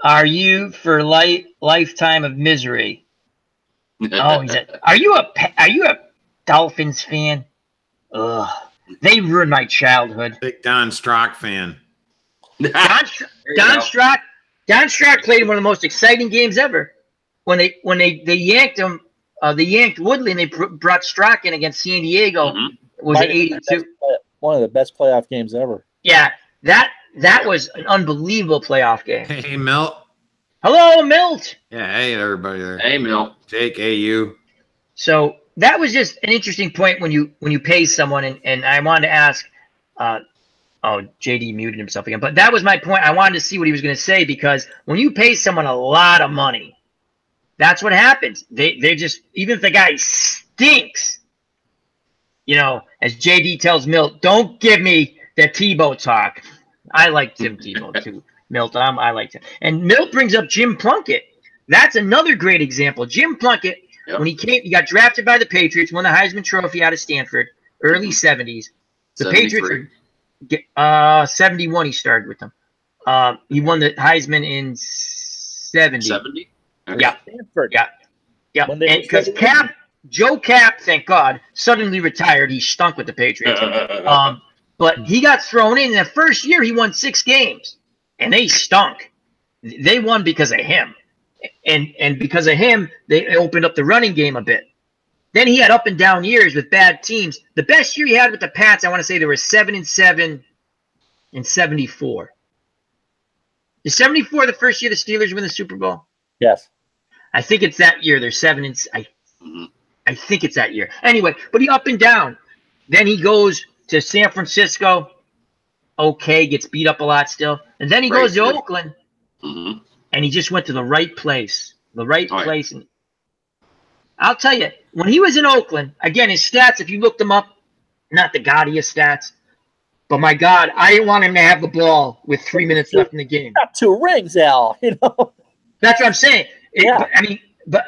Are you for lifetime of misery?" Oh, he said, "Are you a Dolphins fan?" Ugh, they ruined my childhood. Big Don Strock fan. Don Strock played in one of the most exciting games ever. When they yanked him, they yanked Woodley and they brought Strock in against San Diego. Mm-hmm. Was it 82? One of the best playoff games ever. Yeah, that was an unbelievable playoff game. Hey, Milt. Hello, Milt. Yeah, hey, everybody there. Hey, Milt. Jake, AU. So that was just an interesting point when you pay someone, and I wanted to ask. JD muted himself again, but that was my point. I wanted to see what he was going to say, because when you pay someone a lot of money, that's what happens. They just, even if the guy stinks, you know, as JD tells Milt, don't give me the Tebow talk. I like Tim Tebow too, Milt. I like him. And Milt brings up Jim Plunkett. That's another great example. Jim Plunkett, when he got drafted by the Patriots, won the Heisman Trophy out of Stanford, early 70s. The 73. Patriots, 71 he started with them. He won the Heisman in 70. 70? Okay. Yeah. Stanford. Yeah. Because Joe Cap, thank God, suddenly retired. He stunk with the Patriots. But he got thrown in. The first year, he won 6 games, and they stunk. They won because of him. And because of him, they opened up the running game a bit. Then he had up and down years with bad teams. The best year he had with the Pats, I want to say, they were 7-7 in 74. Is 74 the first year the Steelers win the Super Bowl? Yes. I think it's that year. They're 7 and I think it's that year. Anyway, but he up and down. Then he goes to San Francisco. Okay, gets beat up a lot still. And then he goes to Oakland. Mm-hmm. And he just went to the right place. The right place. And I'll tell you, when he was in Oakland, again, his stats, if you looked them up, not the gaudiest stats, but my God, I didn't want him to have the ball with 3 minutes left in the game. Got 2 rings, Al. You know. That's what I'm saying. I mean, but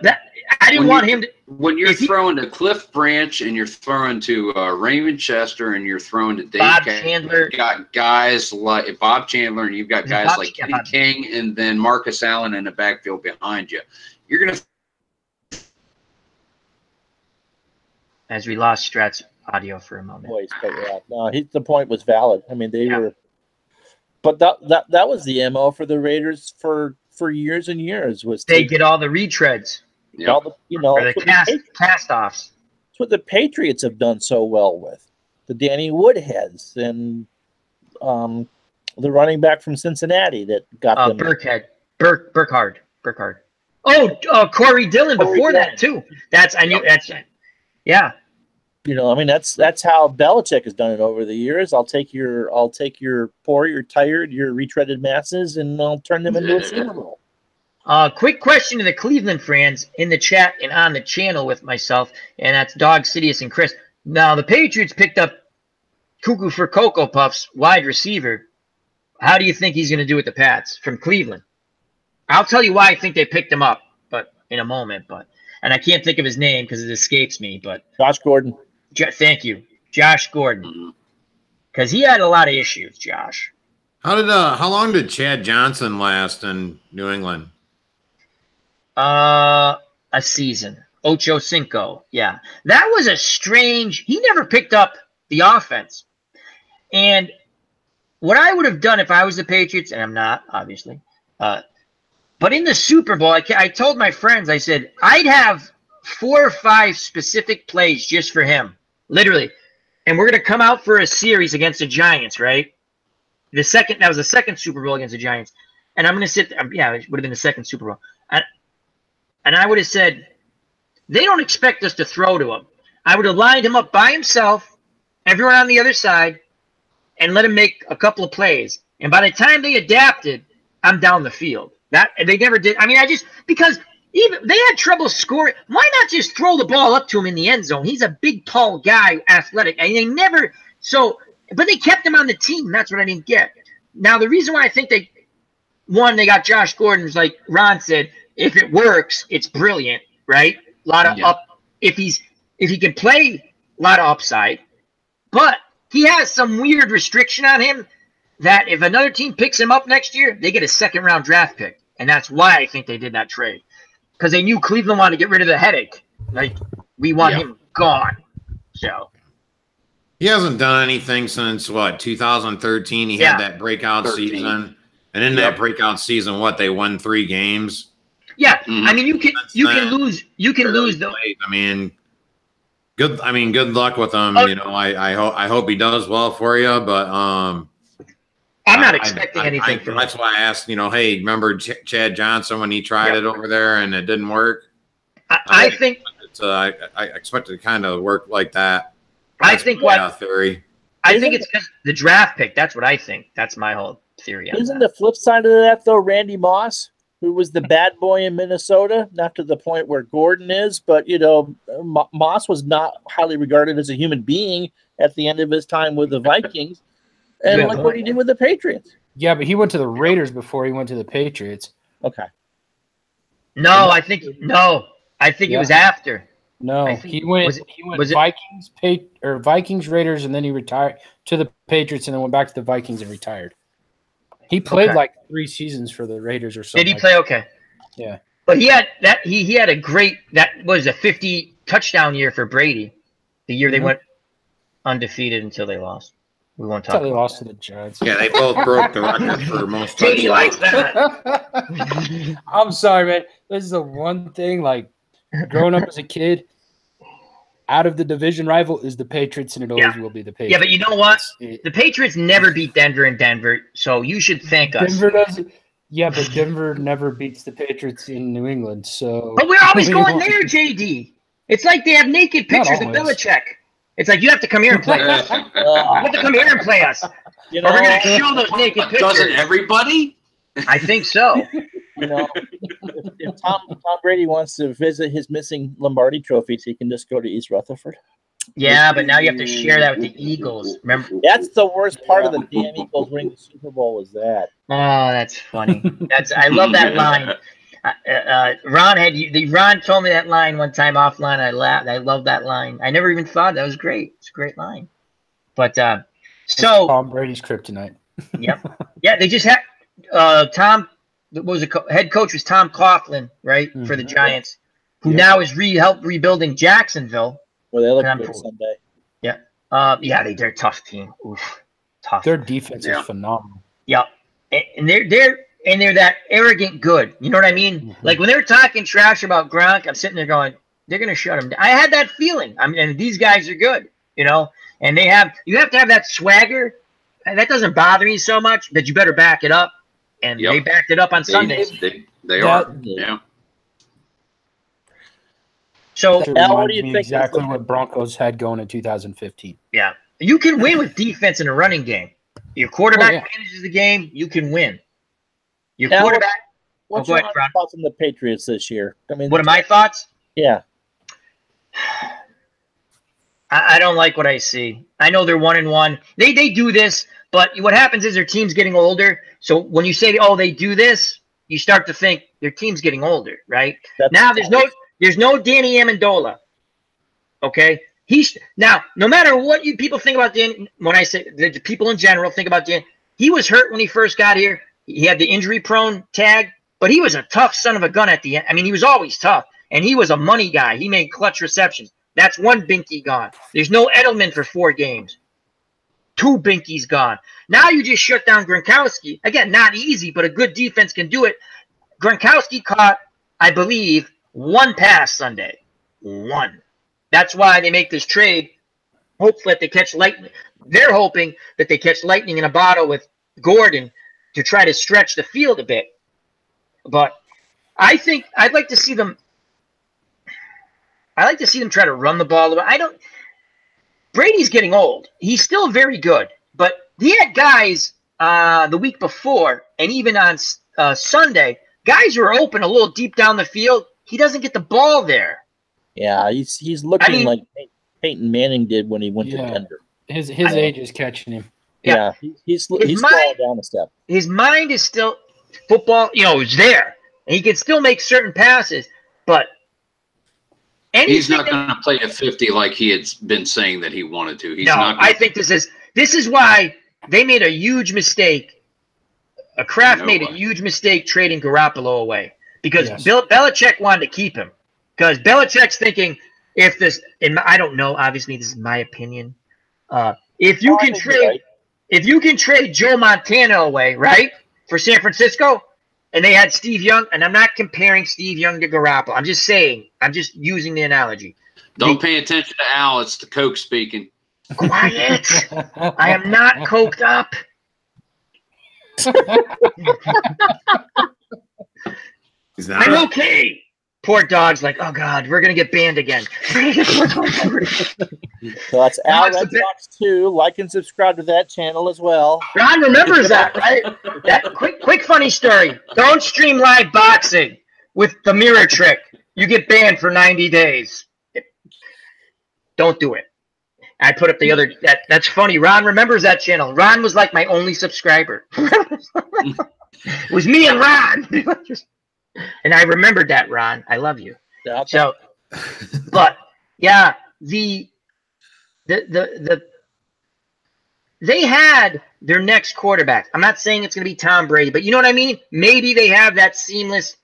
I didn't want him to. When you're throwing to Cliff Branch and you're throwing to Raymond Chester and you're throwing to Dave Bob Chandler, you've got guys like Bob Chandler, and you've got guys like Kenny King and then Marcus Allen in the backfield behind you. You're going to. As we lost Strat's audio for a moment. No, the point was valid. I mean, they were. But that was the MO for the Raiders for years and years. Was they get all the retreads. Yeah. Or the cast-offs. That's what the Patriots have done so well with. The Danny Woodheads and the running back from Cincinnati that got them. Burkhardt. Oh, Corey Dillon before that too. Yeah. You know, I mean, that's how Belichick has done it over the years. I'll take your poor, your tired, your retreaded masses, and I'll turn them into a Super Bowl. Quick question to the Cleveland fans in the chat and on the channel with myself, and that's Dog Sidious and Chris. Now the Patriots picked up Cuckoo for Cocoa Puffs, wide receiver. How do you think he's going to do with the Pats from Cleveland? I'll tell you why I think they picked him up, but in a moment. And I can't think of his name because it escapes me. But Josh Gordon. Thank you, Josh Gordon, because he had a lot of issues. Josh. How long did Chad Johnson last in New England? A season. Ocho Cinco. Yeah, that was a strange. He never picked up the offense, and what I would have done if I was the Patriots, and I'm not, obviously, but in the Super Bowl, I told my friends, I said, I'd have 4 or 5 specific plays just for him, literally. And we're going to come out for a series against the Giants, right? That was the second Super Bowl against the Giants. And I'm going to sit there. Yeah, it would have been the second Super Bowl. And I would have said, they don't expect us to throw to him. I would have lined him up by himself, everyone on the other side, and let him make a couple of plays. And by the time they adapted, I'm down the field. That they never did. I mean, because even they had trouble scoring. Why not just throw the ball up to him in the end zone? He's a big, tall guy, athletic. And they never but they kept him on the team. That's what I didn't get. Now, the reason why I think they got Josh Gordon was like Ron said, if it works, it's brilliant, right? A lot of if he can play, a lot of upside. But he has some weird restriction on him that if another team picks him up next year, they get a second-round draft pick. And that's why I think they did that trade. Because they knew Cleveland wanted to get rid of the headache. Like, we want him gone. So he hasn't done anything since, 2013? He had that breakout season. And in that breakout season, they won 3 games? Yeah. Mm-hmm. I mean, you can lose the – I mean – good luck with him. I hope he does well for you, but I'm not expecting anything from him. That's why I asked, hey, remember Chad Johnson when he tried it over there and it didn't work? I think I expect it to kind of work like that. That's theory. I think it's because the draft pick. That's what I think. That's my whole theory. Isn't the flip side of that though, Randy Moss, who was the bad boy in Minnesota, not to the point where Gordon is, but, Moss was not highly regarded as a human being at the end of his time with the Vikings. And look what he did with the Patriots. Yeah, but he went to the Raiders before he went to the Patriots. Okay. No, I think it was after. No, he went Vikings, Raiders, and then he retired to the Patriots and then went back to the Vikings and retired. He played like 3 seasons for the Raiders or something. Did he play okay? Yeah. But he had that. He had a great. That was a 50 touchdown year for Brady. The year they went undefeated until they lost. We won't talk. Until they lost to the Giants. Yeah, they both broke the record for most. Katie likes that. I'm sorry, man. This is the one thing. Like growing up as a kid, out of the division rival is the Patriots, and it always will be the Patriots. Yeah, but you know what? The Patriots never beat Denver in Denver, so you should thank us. Denver doesn't. Yeah, but Denver never beats the Patriots in New England, so. But we're always going there, JD. It's like they have naked pictures of Belichick. It's like you have to come here and play us. You have to come here and play us. Or we're going to show those naked pictures. Doesn't everybody? I think so. If Tom Brady wants to visit his missing Lombardi trophies, he can just go to East Rutherford. Yeah, but now you have to share that with the Eagles. Remember? That's the worst part of the damn Eagles winning the Super Bowl is that. Oh, that's funny. I love that line. Ron told me that line one time offline. I laughed. I love that line. I never even thought that was great. It's a great line. But so Tom Brady's kryptonite. Yep. Yeah, they just had Tom. Was head coach was Tom Coughlin, right, for the Giants, who now is helped rebuilding Jacksonville. Well, they look good Sunday. Yeah. They're a tough team. Oof, tough. Their defense is phenomenal. Yeah, and they're that arrogant good. You know what I mean? Mm-hmm. Like when they're talking trash about Gronk, I'm sitting there going, they're going to shut him down. I had that feeling. I mean, and these guys are good, and you have to have that swagger. And that doesn't bother me so much, but you better back it up. And they backed it up on Sundays. They are. Yeah. So, Al, what do you think? Exactly what Broncos had going in 2015. Yeah. You can win with defense in a running game. Your quarterback manages the game, you can win. Your quarterback. What's your thoughts on the Patriots this year? I mean, what are my thoughts? Yeah. I don't like what I see. I know they're 1-1. They do this, but what happens is their team's getting older. So when you say, oh, they do this, you start to think their team's getting older, right? Now there's no Danny Amendola. Okay? Now, no matter what you people think about Dan, when I say the people in general think about Dan, he was hurt when he first got here. He had the injury-prone tag, but he was a tough son of a gun at the end. I mean, he was always tough, and he was a money guy. He made clutch receptions. That's one binky gone. There's no Edelman for 4 games. 2 binkies gone. Now you just shut down Gronkowski. Again, not easy, but a good defense can do it. Gronkowski caught, I believe, 1 pass Sunday. 1. That's why they make this trade. Hopefully, that they catch lightning. They're hoping that they catch lightning in a bottle with Gordon to try to stretch the field a bit. But I think I'd like to see them. I like to see them try to run the ball. Brady's getting old. He's still very good, but he had guys the week before and even on Sunday, guys who are open a little deep down the field. He doesn't get the ball there. Yeah, he's looking like Peyton Manning did when he went to Denver. His age is catching him. Yeah, he's slowing down a step. His mind is still football. Is there. And he can still make certain passes, but he's not going to play at 50 like he had been saying that he wanted to. I think this is why they made a huge mistake. Kraft made a huge mistake trading Garoppolo away because Belichick wanted to keep him because Belichick's thinking if this, and I don't know, obviously this is my opinion. If you can trade Joe Montana away, right, for San Francisco, and they had Steve Young, and I'm not comparing Steve Young to Garoppolo. I'm just saying, I'm just using the analogy. Don't pay attention to Al. It's the Coke speaking. Quiet. I am not coked up. I'm okay. Poor dog's like, oh, God, we're going to get banned again. So that's Al Red Sox 2. Like and subscribe to that channel as well. Ron remembers that, right? That quick funny story. Don't stream live boxing with the mirror trick. You get banned for 90 days. Don't do it. I put up the other. That's funny. Ron remembers that channel. Ron was like my only subscriber. It was me and Ron. And I remembered that, Ron. I love you. Yeah, so, but yeah, they had their next quarterback. I'm not saying it's going to be Tom Brady, but you know what I mean? Maybe they have that seamless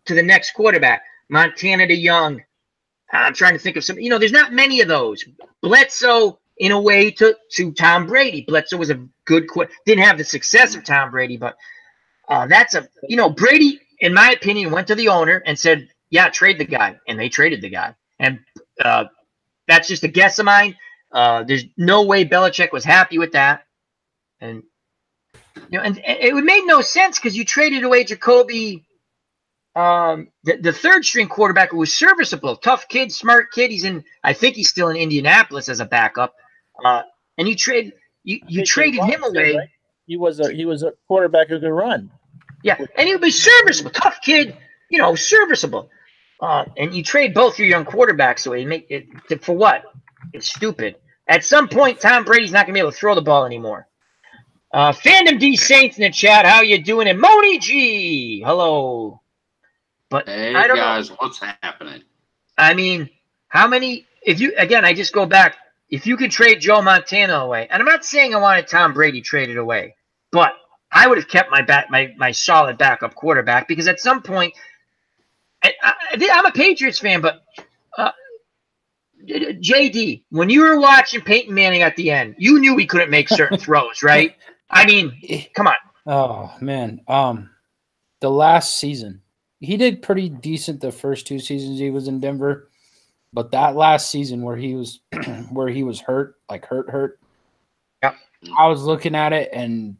to the next quarterback. Montana to Young. I'm trying to think of some. There's not many of those. Bledsoe, in a way, to Tom Brady. Bledsoe was a good didn't have the success of Tom Brady, but that's Brady, in my opinion, went to the owner and said, yeah, trade the guy. And they traded the guy. And that's just a guess of mine. There's no way Belichick was happy with that. And and it made no sense because you traded away Jacoby, the third string quarterback who was serviceable, tough kid, smart kid. I think he's still in Indianapolis as a backup. And you traded him away. Right? He was a quarterback who could run. Yeah, and he was serviceable, tough kid, serviceable. And you trade both your young quarterbacks away. Make it for what? It's stupid. At some point, Tom Brady's not going to be able to throw the ball anymore. Fandom D Saints in the chat. How you doing? And Moni G, hello. But hey I don't guys, know. What's happening? I mean, how many? I just go back. If you could trade Joe Montana away, and I'm not saying I wanted Tom Brady traded away, but I would have kept my solid backup quarterback because at some point, I'm a Patriots fan, but JD, when you were watching Peyton Manning at the end, you knew he couldn't make certain throws, right? I mean, come on. Oh man, the last season he did pretty decent. The first 2 seasons he was in Denver, but that last season where he was hurt, like hurt. Yep. I was looking at it and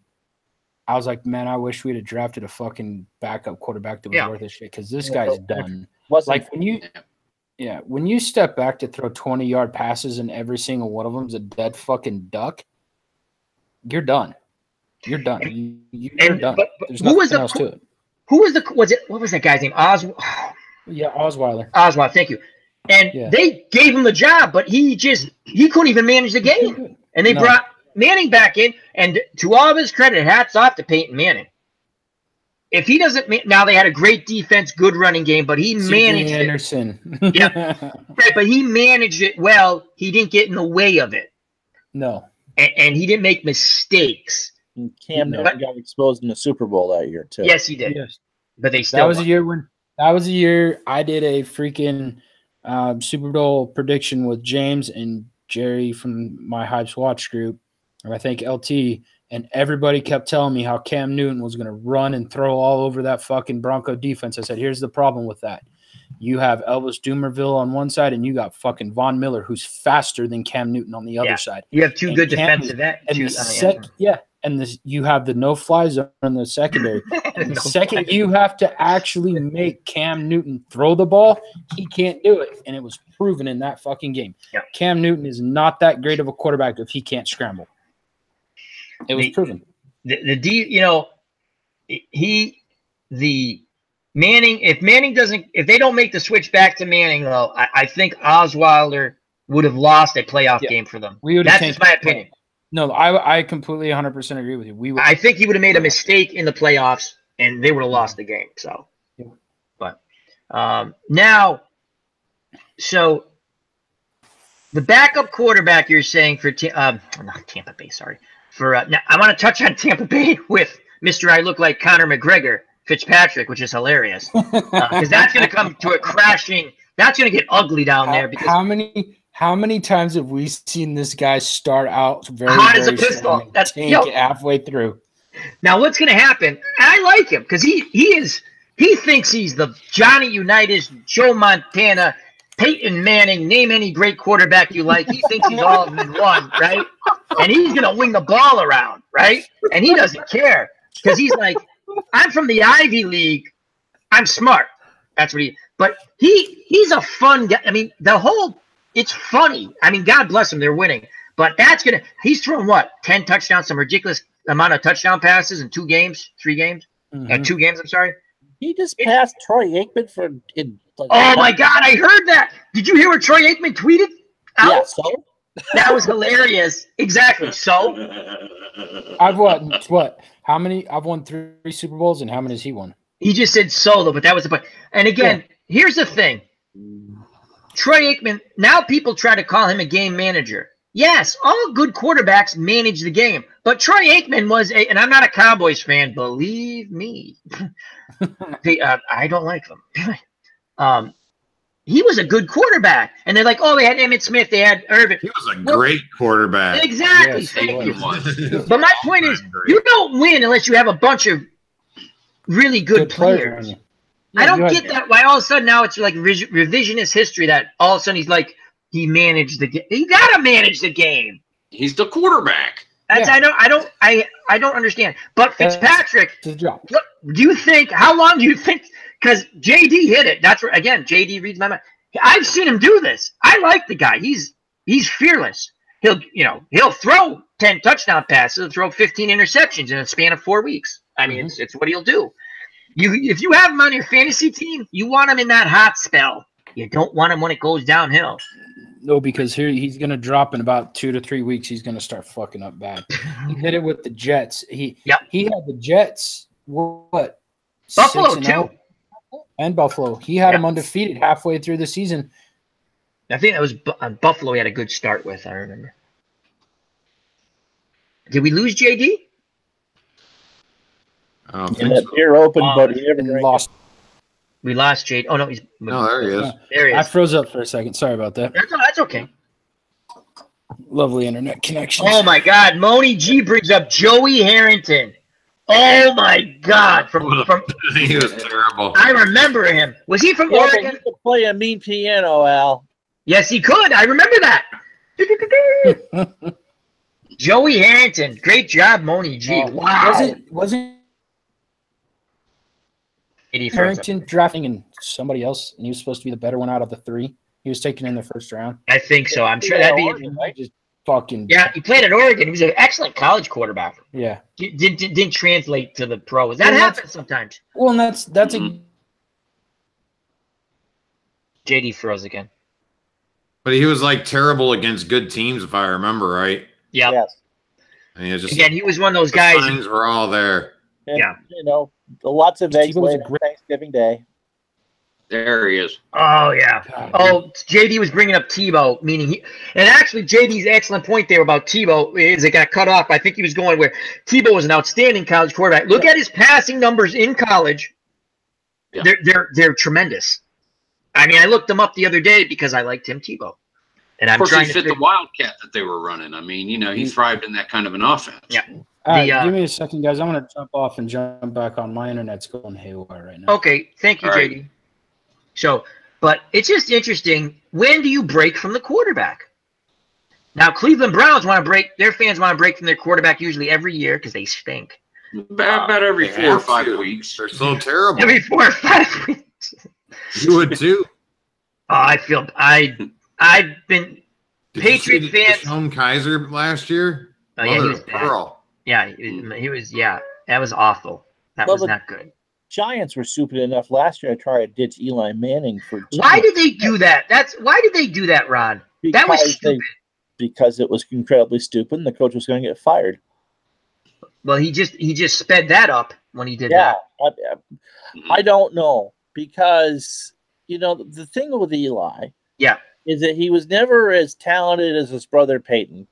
I was like, man, I wish we'd have drafted a fucking backup quarterback that was worth a shit because this guy's done. Like when you step back to throw 20-yard passes and every single one of them's a dead fucking duck, you're done. You're done. You're done. There's nothing else to it. What was that guy's name? Yeah, Osweiler. Osweiler, thank you. And Yeah. they gave him the job, but he couldn't even manage the game. And they No. brought Manning back in, and to all of his credit, hats off to Peyton Manning. If he doesn't, now they had a great defense, good running game, but he managed it. Anderson. Yeah. Right, but he managed it well. He didn't get in the way of it, No. and he didn't make mistakes. And Cam No. Newton got exposed in the Super Bowl that year too. Yes, he did. Yes. But they That still was a won. year when I did a freaking Super Bowl prediction with James and Jerry from my Hypes Watch group, or I think LT, and everybody kept telling me how Cam Newton was going to run and throw all over that fucking Bronco defense. I said, here's the problem with that. You have Elvis Dumerville on one side, and you got fucking Von Miller, who's faster than Cam Newton on the other side. You have two And good Cam- defensive ends. And you have the no-fly zone in the secondary. And the second you have to actually make Cam Newton throw the ball, he can't do it. And it was proven in that fucking game. Yeah. Cam Newton is not that great of a quarterback if he can't scramble. It was proven. Manning, if they don't make the switch back to Manning, though, I think Osweiler would have lost a playoff game for them. That's just my opinion. No, I completely 100% agree with you. I think he would have made a mistake in the playoffs, and they would have lost the game. So, Yeah. but so the backup quarterback you're saying for not Tampa Bay, sorry. Now I want to touch on Tampa Bay with Mr. I look like Conor McGregor Fitzpatrick, which is hilarious because that's going to come to a crashing. That's going to get ugly down there. Because How many times have we seen this guy start out very hot as a very pistol? strong and That's tank it halfway through? Now what's going to happen? I like him because he thinks he's the Johnny Unitas, Joe Montana, Peyton Manning. Name any great quarterback you like. He thinks he's all in one, right? And he's going to wing the ball around, right? And he doesn't care because he's like, I'm from the Ivy League. I'm smart. That's what he. But he's a fun guy. I mean, it's funny. I mean, God bless him. They're winning. But he's thrown what? 10 touchdowns, some ridiculous amount of touchdown passes in 3 games? Mhm. 2 games, I'm sorry. He just passed Troy Aikman for. Oh, my God. I heard that. Did you hear what Troy Aikman tweeted? Yeah, so That was hilarious. Exactly. So, I've won what? How many? I've won 3 Super Bowls, and how many has he won? he just said solo, but that was the point. And again, here's the thing. Troy Aikman, now people try to call him a game manager. Yes, all good quarterbacks manage the game. But Troy Aikman and I'm not a Cowboys fan, believe me. I don't like them. He was a good quarterback. And they're like, oh, they had Emmitt Smith, they had Irvin. He was a great quarterback. Exactly. Yes, he Thank you. was. But my point is, you don't win unless you have a bunch of really good players. on you. I don't you get that. Why all of a sudden now it's like revisionist history that all of a sudden he's like he managed the game. You gotta manage the game. He's the quarterback. That's I don't understand. But Fitzpatrick, His job. what do you think? How long do you think? Because JD hit it. That's where again JD reads my mind. I've seen him do this. I like the guy. He's fearless. He'll throw 10 touchdown passes, he'll throw 15 interceptions in a span of 4 weeks. I mean, it's what he'll do. If you have him on your fantasy team, you want him in that hot spell. You don't want him when it goes downhill. No, because here he's going to drop in about 2 to 3 weeks. He's going to start fucking up bad. He did it with the Jets. He had the Jets. What? Buffalo 6-0? too. And Buffalo. He had them undefeated halfway through the season. I think that was Buffalo. He had a good start with. I remember. Did we lose JD? I don't and think that so. beer open, but he never And drank lost. We lost JD. Oh no, he's No, there he is. there. He I is. froze up for a second. Sorry about that. That's okay. Lovely internet connection. Oh my God, Moni G brings up Joey Harrington. Oh my God, from He was terrible. I remember him. Was he from Yeah, but Oregon? he could play a mean piano, Al. Yes, he could. I remember that. Joey Harrington, great job, Moni G. Wow. Wasn't 80 for Harrington drafting and somebody else, and he was supposed to be the better one out of the 3? He was taken in the first round. I think so. I'm sure that'd be. And he just fucking Yeah, he played at Oregon. He was an excellent college quarterback. yeah. Didn't translate to the pros. That Well, happens sometimes. Well, and that's a JD froze again. But he was like terrible against good teams, if I remember right. Yeah. Yes. I mean, just, Again, he was one of those the guys. signs were all there. And, Yeah. You know, lots of eggs Tebow was a laid on great- Thanksgiving Day. There he is. Oh yeah. God, Oh, JD was bringing up Tebow, meaning he. And actually, JD's excellent point there about Tebow is it got cut off. I think he was going where Tebow was an outstanding college quarterback. Look at his passing numbers in college. Yeah. They're tremendous. I mean, I looked them up the other day because I like Tim Tebow, and Of I'm course, trying he to fit the Wildcat that they were running. I mean, you know, he thrived in that kind of an offense. Yeah. All right, the, give me a second, guys. I'm gonna jump off and jump back on. My internet's going haywire right now. Okay, thank you, All right. JD. So, but it's just interesting. When do you break from the quarterback? Now, Cleveland Browns want to break. Their fans want to break from their quarterback usually every year because they stink. About every They 4 or have 5 to. weeks. They're so terrible. Every 4 or 5 weeks. You would too. Oh, I've been Did Patriot you see fans. Deshaun Kaiser last year? Oh, yeah, he Mother was of bad. pearl. Yeah, he was. Yeah, that was awful. That Well, was but- not good. Giants were stupid enough last year to try to ditch Eli Manning for Why did they do that? Why did they do that, Ron? That was Because stupid. because it was incredibly stupid and the coach was going to get fired. Well, he just sped that up when he did Yeah, that. I don't know because you know the thing with Eli, Yeah. is that he was never as talented as his brother Peyton,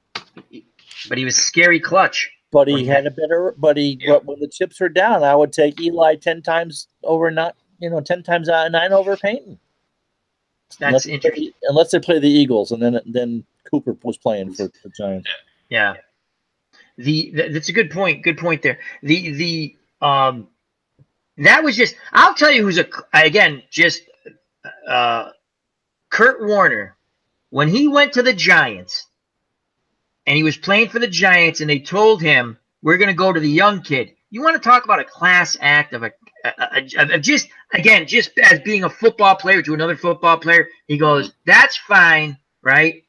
But he was scary clutch. but he had a better. But when the chips were down, I would take Eli 10 times over 9 out of 9 over Peyton. That's interesting. Unless they play the Eagles, and then Cooper was playing for the Giants. Yeah. That's a good point. Good point there. That was just. I'll tell you who's Kurt Warner, when he went to the Giants, and he was playing for the Giants, and they told him, "We're going to go to the young kid." You want to talk about a class act of just as being a football player to another football player. He goes, "That's fine, right?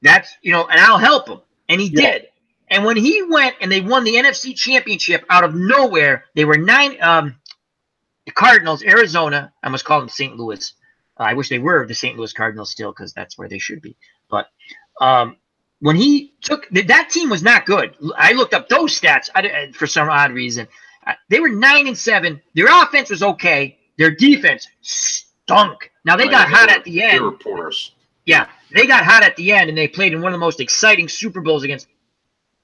That's and I'll help him," and he did. And when he went and they won the NFC Championship out of nowhere, they were the Cardinals, Arizona. I must call them St. Louis. I wish they were the St. Louis Cardinals still, because that's where they should be. But when he took that team was not good. I looked up those stats for some odd reason. They were 9-7. Their offense was okay. Their defense stunk. Now they got hot at the They end. were porous. Yeah, they got hot at the end, and they played in one of the most exciting Super Bowls against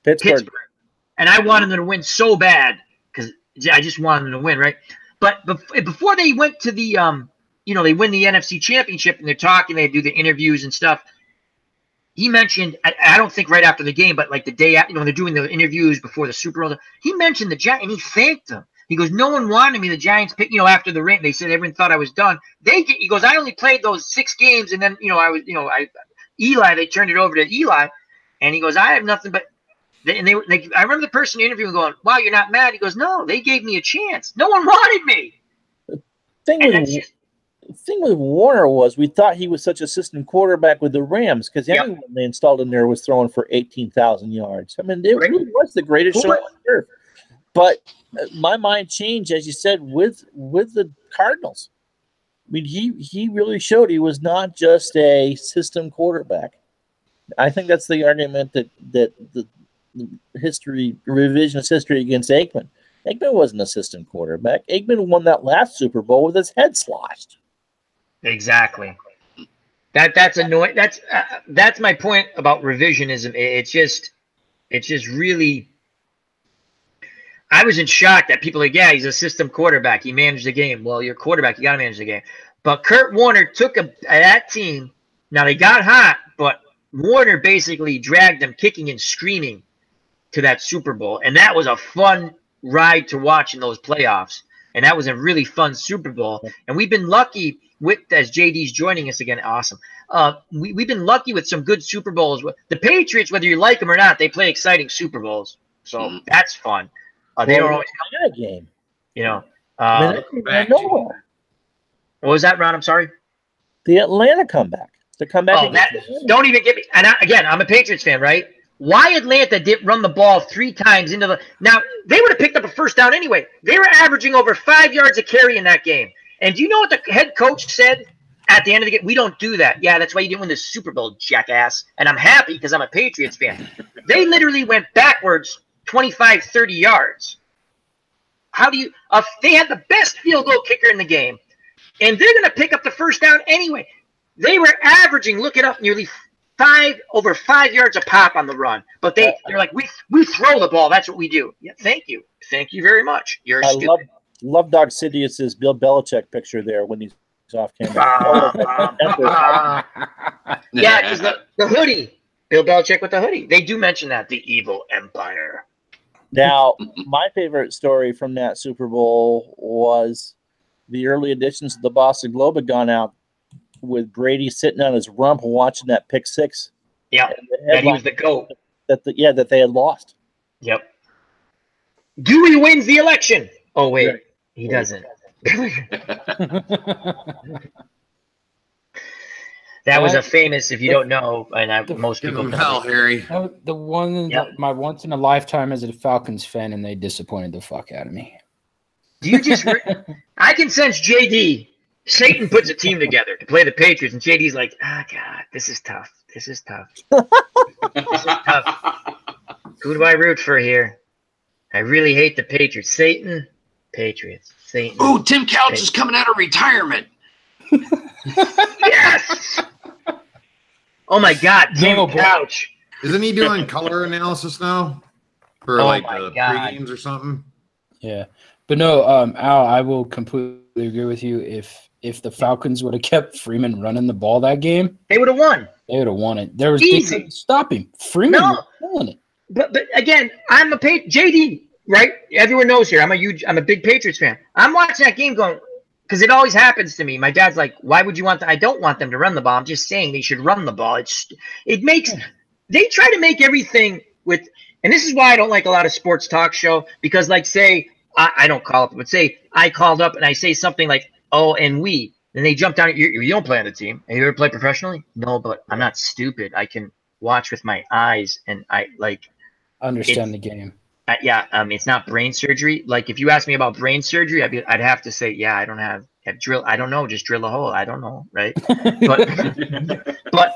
Pittsburgh. And I wanted them to win so bad because I just wanted them to win, right? But before they went to the they win the NFC Championship and they're talking, they do the interviews and stuff. He mentioned, I don't think right after the game, but like the day after, when they're doing the interviews before the Super Bowl, he mentioned the Giants and he thanked them. He goes, "No one wanted me." The Giants picked, after the ring, they said everyone thought I was done. He goes, "I only played those 6 games, and then I was, Eli. They turned it over to Eli, and he goes, I have nothing but." I remember the person interviewing going, "Wow, you're not mad?" He goes, "No, they gave me a chance. No one wanted me." Thing with Warner was we thought he was such a system quarterback with the Rams because everyone they installed in there was throwing for 18,000 yards. I mean, it really was the greatest show on earth. But my mind changed, as you said, with the Cardinals. I mean, he really showed he was not just a system quarterback. I think that's the argument that the revisionist history against Aikman. Aikman wasn't a system quarterback. Aikman won that last Super Bowl with his head sloshed. Exactly. That's annoying. That's my point about revisionism. It's just really. I was in shock that people are like, yeah, he's a system quarterback. He managed the game. Well, you're a quarterback. You got to manage the game. But Kurt Warner took that team. Now they got hot, but Warner basically dragged them kicking and screaming to that Super Bowl, and that was a fun ride to watch in those playoffs. And that was a really fun Super Bowl. And we've been lucky as JD's joining us again. Awesome. We've been lucky with some good Super Bowls. The Patriots, whether you like them or not, they play exciting Super Bowls. So that's fun. They don't always a game. What was that, Ron? I'm sorry. The Atlanta comeback. The comeback. Don't even get me. And I'm a Patriots fan, right? Why Atlanta didn't run the ball 3 times into the – now, they would have picked up a first down anyway. They were averaging over 5 yards a carry in that game. And do you know what the head coach said at the end of the game. We don't do that. Yeah, that's why you didn't win the Super Bowl, jackass. And I'm happy because I'm a Patriots fan. They literally went backwards 25, 30 yards. How do you they had the best field goal kicker in the game, and they're going to pick up the first down anyway. They were averaging, look it up, nearly over 5 yards a pop on the run. But they're like, we throw the ball. That's what we do. Yeah, thank you. Thank you very much. You're stupid. Love Dog Sidious's Bill Belichick picture there when he's off camera. Yeah, because the hoodie. Bill Belichick with the hoodie. They do mention that, the evil empire. Now, my favorite story from that Super Bowl was the early editions of the Boston Globe had gone out with Brady sitting on his rump watching that pick six. Yeah, that he was the GOAT. That they had lost. Yep. Dewey wins the election. Oh, wait. He doesn't. That was a famous, if you don't know, and most people know. Harry. The one, my once in a lifetime as a Falcons fan, and they disappointed the fuck out of me. Do you just? I can sense JD. Satan puts a team together to play the Patriots, and JD's like, God, this is tough. This is tough. Who do I root for here? I really hate the Patriots. Satan, Patriots. Satan. Ooh, Tim Couch is coming out of retirement. Yes. Oh my God, Tim Couch. Isn't he doing color analysis now for the pre-games or something? Yeah, but no, Al, I will completely agree with you. If the Falcons would have kept Freeman running the ball that game, they would have won. They would have won it. They couldn't stop him. Freeman was killing it. But again, I'm a JD, right? Everyone knows here. I'm a big Patriots fan. I'm watching that game going, because it always happens to me. My dad's like, "Why would you want that?" I don't want them to run the ball. I'm just saying they should run the ball. They try to make everything with, and this is why I don't like a lot of sports talk show, because like say I don't call up, but say I called up and I say something like, "Oh, and we," then they jump down. You don't play on the team. Have you ever played professionally? No, but I'm not stupid. I can watch with my eyes, and I understand the game. It's not brain surgery. Like if you ask me about brain surgery, I'd have to say, I don't have drill. I don't know. Just drill a hole. I don't know. Right. but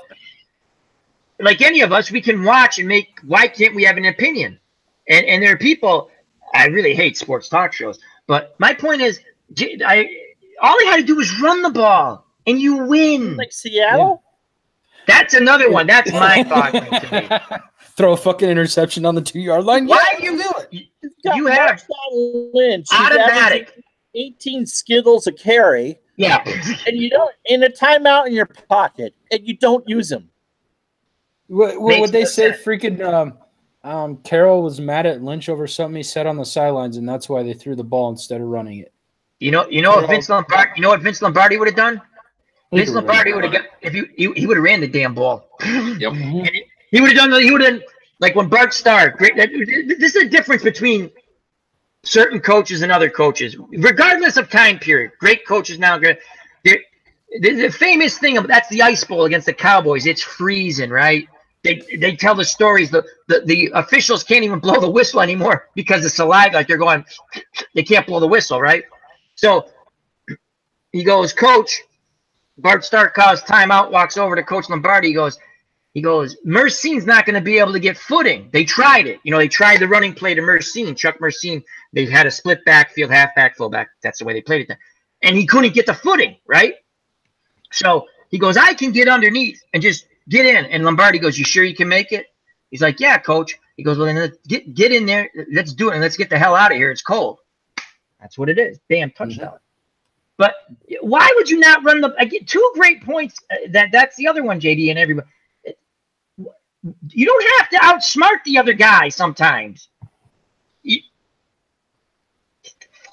like any of us, we can watch and make, why can't we have an opinion? And there are people, I really hate sports talk shows, but my point is, all they had to do was run the ball and you win. Like Seattle? Yeah. That's another one. That's mind-boggling to me. Throw a fucking interception on the 2-yard line. Why do you do it? You have Lynch. Automatic. 18 Skittles a carry. Yeah. And you don't, in a timeout in your pocket, and you don't use them. What would they say? Freaking Carroll was mad at Lynch over something he said on the sidelines, and that's why they threw the ball instead of running it. You know what Vince Lombardi would have done? Vince Lombardi would have got, if he would have ran the damn ball. Yep. He would have done like when Bart Starr. This is a difference between certain coaches and other coaches, regardless of time period. Great coaches now. The famous thing that's the Ice Bowl against the Cowboys. It's freezing, right? They tell the stories. The officials can't even blow the whistle anymore because the saliva, like they're going, they can't blow the whistle, right? So he goes, Coach. Bart Starr calls timeout, walks over to Coach Lombardi. He goes, Mercine's not going to be able to get footing. They tried it. They tried the running play to Mercine. Chuck Mercine, they had a split backfield, halfback, fullback. That's the way they played it then. And he couldn't get the footing, right? So he goes, I can get underneath and just get in. And Lombardi goes, you sure you can make it? He's like, yeah, Coach. He goes, well, then let's get in there. Let's do it, and let's get the hell out of here. It's cold. That's what it is. Damn touchdown. Mm-hmm. But why would you not run I get 2 great points. That's the other one, JD, and everybody. You don't have to outsmart the other guy sometimes. It's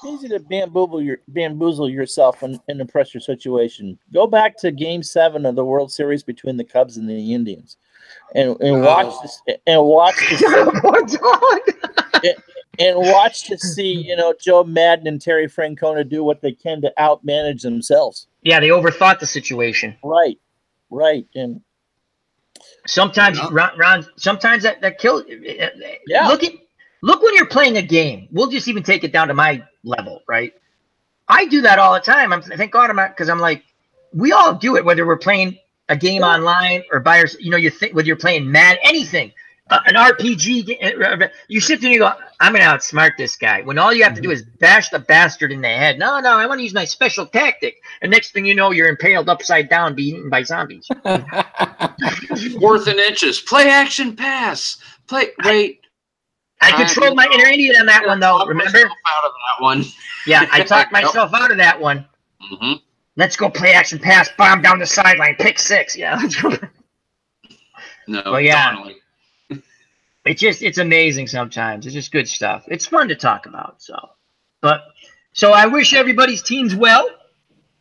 easy to bamboozle yourself in a pressure situation. Go back to Game 7 of the World Series between the Cubs and the Indians, and watch this. And watch to see Joe Madden and Terry Francona do what they can to outmanage themselves. Yeah, they overthought the situation. Right, and. Sometimes, Ron, sometimes that kills. Yeah. Look when you're playing a game. We'll just even take it down to my level, right? I do that all the time. Thank God because I'm like, we all do it, whether we're playing a game online or by ourselves. You know, you think whether you're playing Mad, anything, an RPG game, you sit there and you go, I'm going to outsmart this guy. When all you have to do is bash the bastard in the head. No, I want to use my special tactic. And next thing you know, you're impaled upside down, being eaten by zombies. 4th and inches. Play action pass. Wait. I controlled my inner idiot on that one, though. Remember? Out of that one. Yeah, I talked myself out of that one. Mm-hmm. Let's go play action pass, bomb down the sideline, pick 6. Yeah. No. Well, yeah. Totally. It's amazing sometimes. It's just good stuff. It's fun to talk about. So I wish everybody's teams well.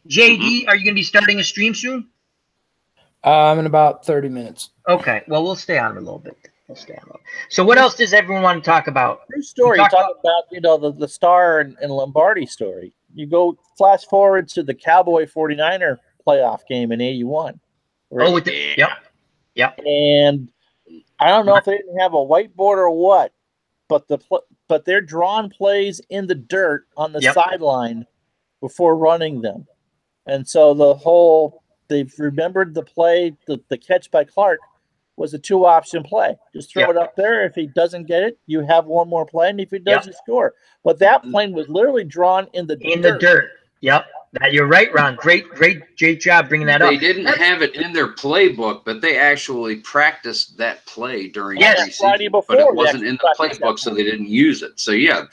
JD, are you going to be starting a stream soon? In about 30 minutes. Okay. Well, we'll stay on a little bit. So what else does everyone want to talk about? True story. You talk about the Star and Lombardi story. You go flash forward to the Cowboy 49er playoff game in 81. Oh, yep. And I don't know if they didn't have a whiteboard or what, but they're drawn plays in the dirt on the sideline before running them. And so they've remembered the play, the catch by Clark was a 2-option play. Just throw it up there. If he doesn't get it, you have one more play, and if he does, you score. But that plane was literally drawn in the dirt. Yep. You're right, Ron. Great job bringing that up. They didn't have it in their playbook, but they actually practiced that play during Friday before. But it wasn't in the playbook, so they didn't use it. So yeah,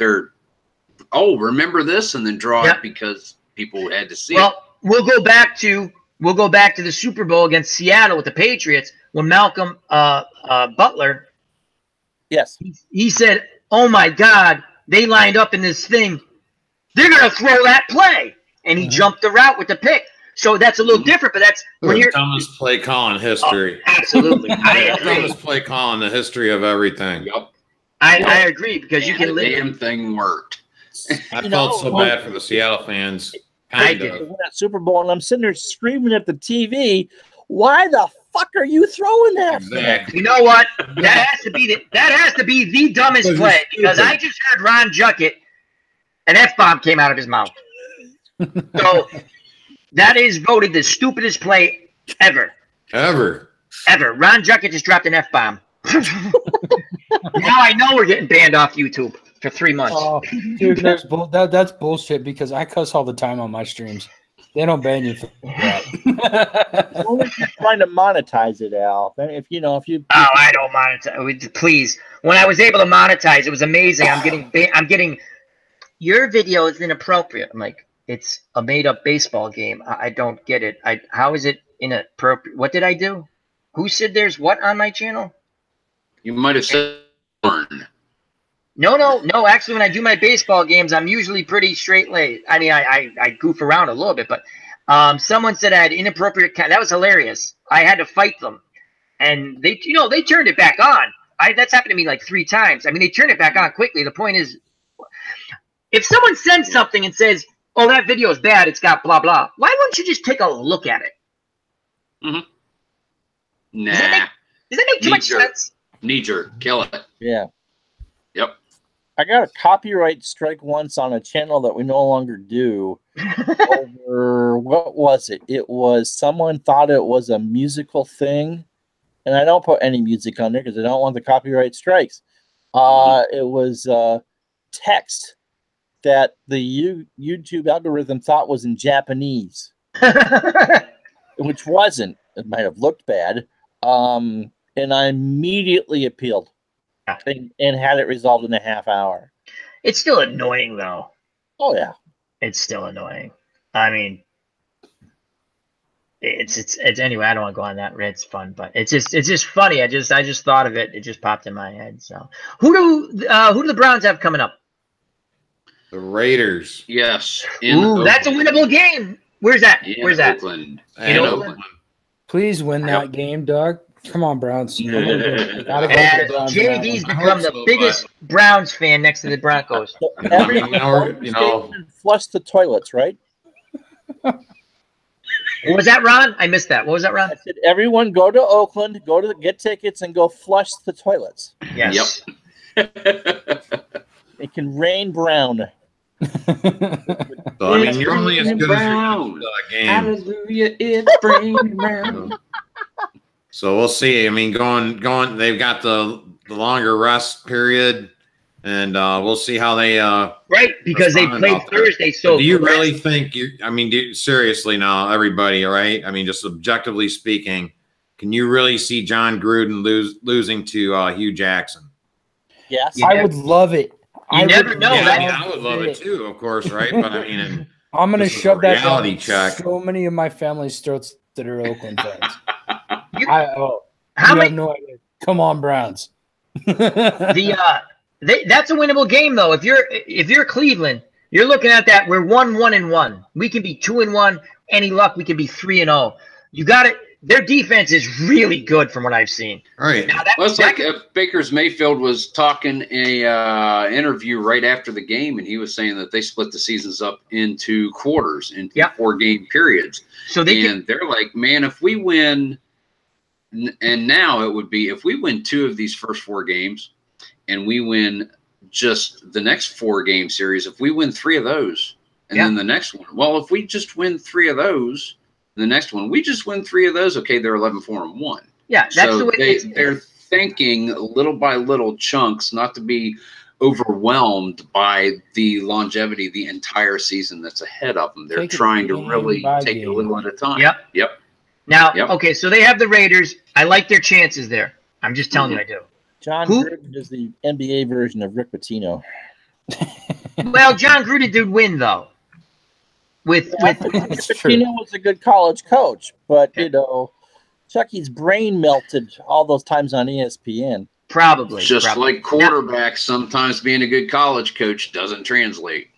remember this, and then draw it because people had to see it. Well, we'll go back to the Super Bowl against Seattle with the Patriots when Malcolm Butler. Yes. He said, "Oh my God, they lined up in this thing. They're gonna throw that play." And he jumped the route with the pick. So that's a little different, but that's when you're dumbest play call in history. Oh, absolutely. I agree. Dumbest play call in the history of everything. Yep. I agree because you can the damn thing worked. I felt so bad for the Seattle fans. I did. That Super Bowl, and I'm sitting there screaming at the TV, why the fuck are you throwing that? Exactly. You know what? That has to be the dumbest play because I just heard Ron Juckett, an F-bomb came out of his mouth. So that is voted the stupidest play ever. Ever. Ron Juckett just dropped an F-bomb. Now I know we're getting banned off YouTube for 3 months. Oh, dude, that's bullshit because I cuss all the time on my streams. They don't ban you for that. Only if you're trying to monetize it, Al. If you. Oh, I don't monetize. Please. When I was able to monetize, it was amazing. I'm getting. Your video is inappropriate. I'm like, it's a made-up baseball game. I don't get it. How is it inappropriate? What did I do? Who said there's what on my channel? You might have said No. Actually, when I do my baseball games, I'm usually pretty straight-laced. I mean, I goof around a little bit, but someone said I had inappropriate. That was hilarious. I had to fight them, and they turned it back on. That's happened to me like 3 times. I mean, they turned it back on quickly. The point is, if someone sends something and says, "Oh, that video is bad. It's got blah blah," why wouldn't you just take a look at it? Nah. Does that make too much sense? Knee-jerk. Kill it. Yeah. Yep. I got a copyright strike once on a channel that we no longer do. Over what was it? It was someone thought it was a musical thing, and I don't put any music on there because I don't want the copyright strikes. It was text that the YouTube algorithm thought was in Japanese, which wasn't. It might have looked bad. And I immediately appealed and had it resolved in a half hour. It's still annoying, though. Oh, yeah. It's still annoying. I mean, it's anyway. I don't want to go on that. It's fun, but it's just funny. I just thought of it. It just popped in my head. So who do the Browns have coming up? The Raiders. Yes. That's a winnable game. Where's that? Where's that? Oakland. In Oakland. Please win that game, Doug. Come on, Browns. JD's become the biggest Browns fan next to the Broncos. Flush the toilets, right? What was that, Ron? I missed that. What was that, Ron? I said, everyone go to Oakland, get tickets, and go flush the toilets. Yes. Yep. It can rain brown. So, I mean, you're only as good as your game. Hallelujah, it's Brandon Brown. So we'll see. I mean, going. They've got the longer rest period, and we'll see how they. Right, because they played Thursday. So, do you really think you? I mean, seriously now, everybody, all right? I mean, just objectively speaking, can you really see John Gruden losing to Hugh Jackson? Yes, I would love it. You never know. Yeah, I would love it too, of course, right? But I mean, I'm going to shove that down reality check. so many of my family's throats that are Oakland fans. How you many? have no idea. Come on, Browns. That's a winnable game though. If you're Cleveland, you're looking at that. We're 1-1-1. We can be 2-1. Any luck, we can be 3-0. You got it. Their defense is really good from what I've seen. All right. Well, it's like Baker's Mayfield was talking a interview right after the game, and he was saying that they split the seasons up into quarters, into 4-game periods. So they're like, man, if we win, and now it would be if we win 2 of these first 4 games, and we win just the next 4-game series, if we win 3 of those, and then the next one, well, if we just win 3 of those. The next one, we just win 3 of those. Okay, they're 11-4-1. Yeah, that's the way they're thinking little by little chunks, not to be overwhelmed by the longevity, the entire season that's ahead of them. They're trying to really take it a little at a time. Yep. Now, okay, so they have the Raiders. I like their chances there. I'm just telling you, I do. John Gruden is the NBA version of Rick Pitino. Well, John Gruden did win though. Pitino was a good college coach, but Chucky's brain melted all those times on ESPN. Probably. Like quarterbacks, sometimes being a good college coach doesn't translate.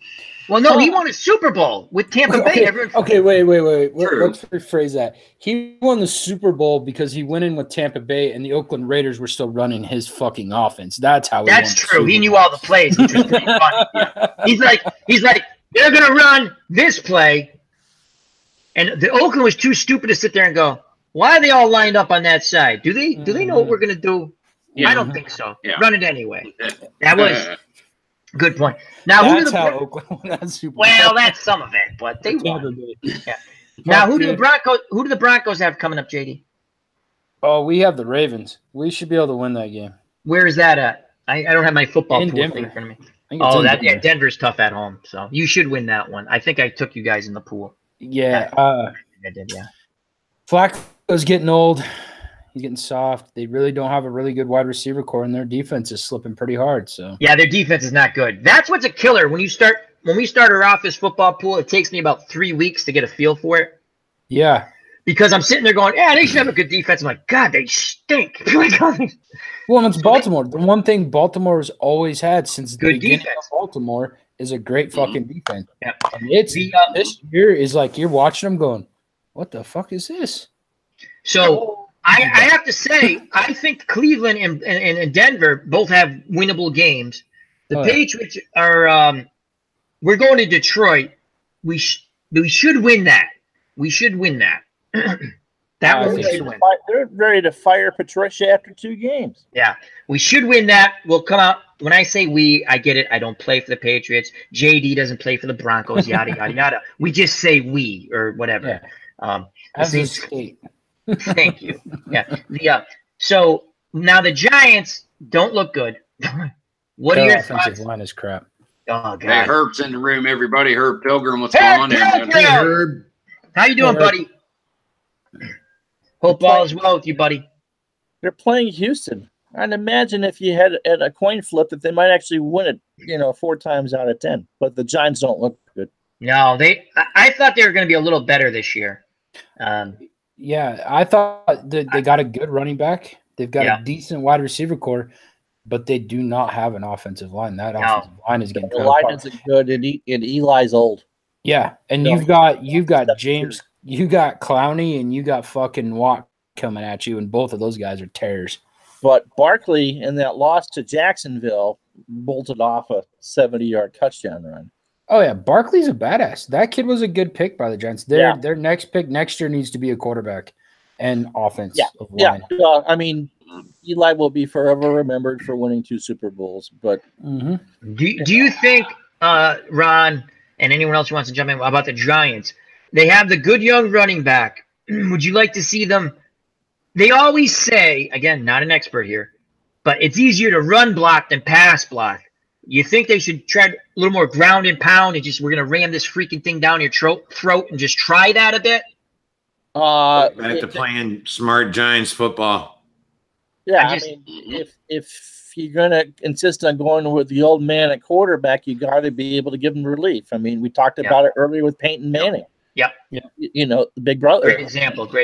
Well, no, he won a Super Bowl with Tampa Bay. Okay, wait. Let's rephrase that. He won the Super Bowl because he went in with Tampa Bay, and the Oakland Raiders were still running his fucking offense. That's how. That's true. He knew all the plays, which was pretty funny. Yeah. He's like. They're going to run this play. And the Oakland was too stupid to sit there and go, why are they all lined up on that side? Do they know what we're going to do? Yeah. I don't think so. Yeah. Run it anyway. That was a good point. Now, that's how Oakland won that Super Bowl. Well, that's some of it, but they won. Yeah. Now, who do the Broncos have coming up, JD? Oh, we have the Ravens. We should be able to win that game. Where is that at? I don't have my football in pool Denver. in front of me. Denver's tough at home, so you should win that one. I think I took you guys in the pool. Yeah, I did. Yeah, Flacco's getting old. He's getting soft. They really don't have a really good wide receiver core, and their defense is slipping pretty hard. So yeah, their defense is not good. That's what's a killer. When we start our office football pool, it takes me about 3 weeks to get a feel for it. Yeah. Because I'm sitting there going, yeah, they should have a good defense. I'm like, God, they stink. Well, and it's Baltimore. The one thing Baltimore's always had since the beginning defense. of Baltimore is a great fucking defense. Yeah. And it's this year is like you're watching them going, what the fuck is this? So I have to say, I think Cleveland and Denver both have winnable games. The Patriots are we're going to Detroit. We should win that. We should win that. That one we should win. They're ready to fire Patricia after 2 games. Yeah, we should win that. We'll come out. When I say we, I get it. I don't play for the Patriots. JD doesn't play for the Broncos. Yada yada yada. We just say we or whatever. Yeah. As a state. Thank you. Yeah. So now the Giants don't look good. What are your offensive line is crap. Oh God. Hey, Herb's in the room. Everybody, Herb Pilgrim. What's going on there? Hey, Herb. How you doing, buddy? Hope all is well with you, buddy. They're playing Houston. I'd imagine if you had a coin flip that they might actually win it, 4 times out of 10. But the Giants don't look good. No, I thought they were going to be a little better this year. Yeah, I thought they got a good running back. They've got a decent wide receiver core, but they do not have an offensive line. That offensive line is getting the line isn't good, and Eli's old. Yeah, and you've got James, you got Clowney, and you got fucking Watt coming at you, and both of those guys are terrors. But Barkley in that loss to Jacksonville bolted off a 70-yard touchdown run. Oh yeah, Barkley's a badass. That kid was a good pick by the Giants. Their next pick next year needs to be a quarterback and offense. Yeah. I mean, Eli will be forever remembered for winning 2 Super Bowls. But do you think Ron, and anyone else who wants to jump in about the Giants. They have the good young running back. Would you like to see them? They always say, again, not an expert here, but it's easier to run block than pass block. You think they should try a little more ground and pound and just we're going to ram this freaking thing down your throat and just try that a bit? Back to playing smart Giants football. Yeah, I mean, if you're going to insist on going with the old man at quarterback, you got to be able to give him relief. I mean, we talked about it earlier with Peyton Manning. Yep. You know, the big brother. Great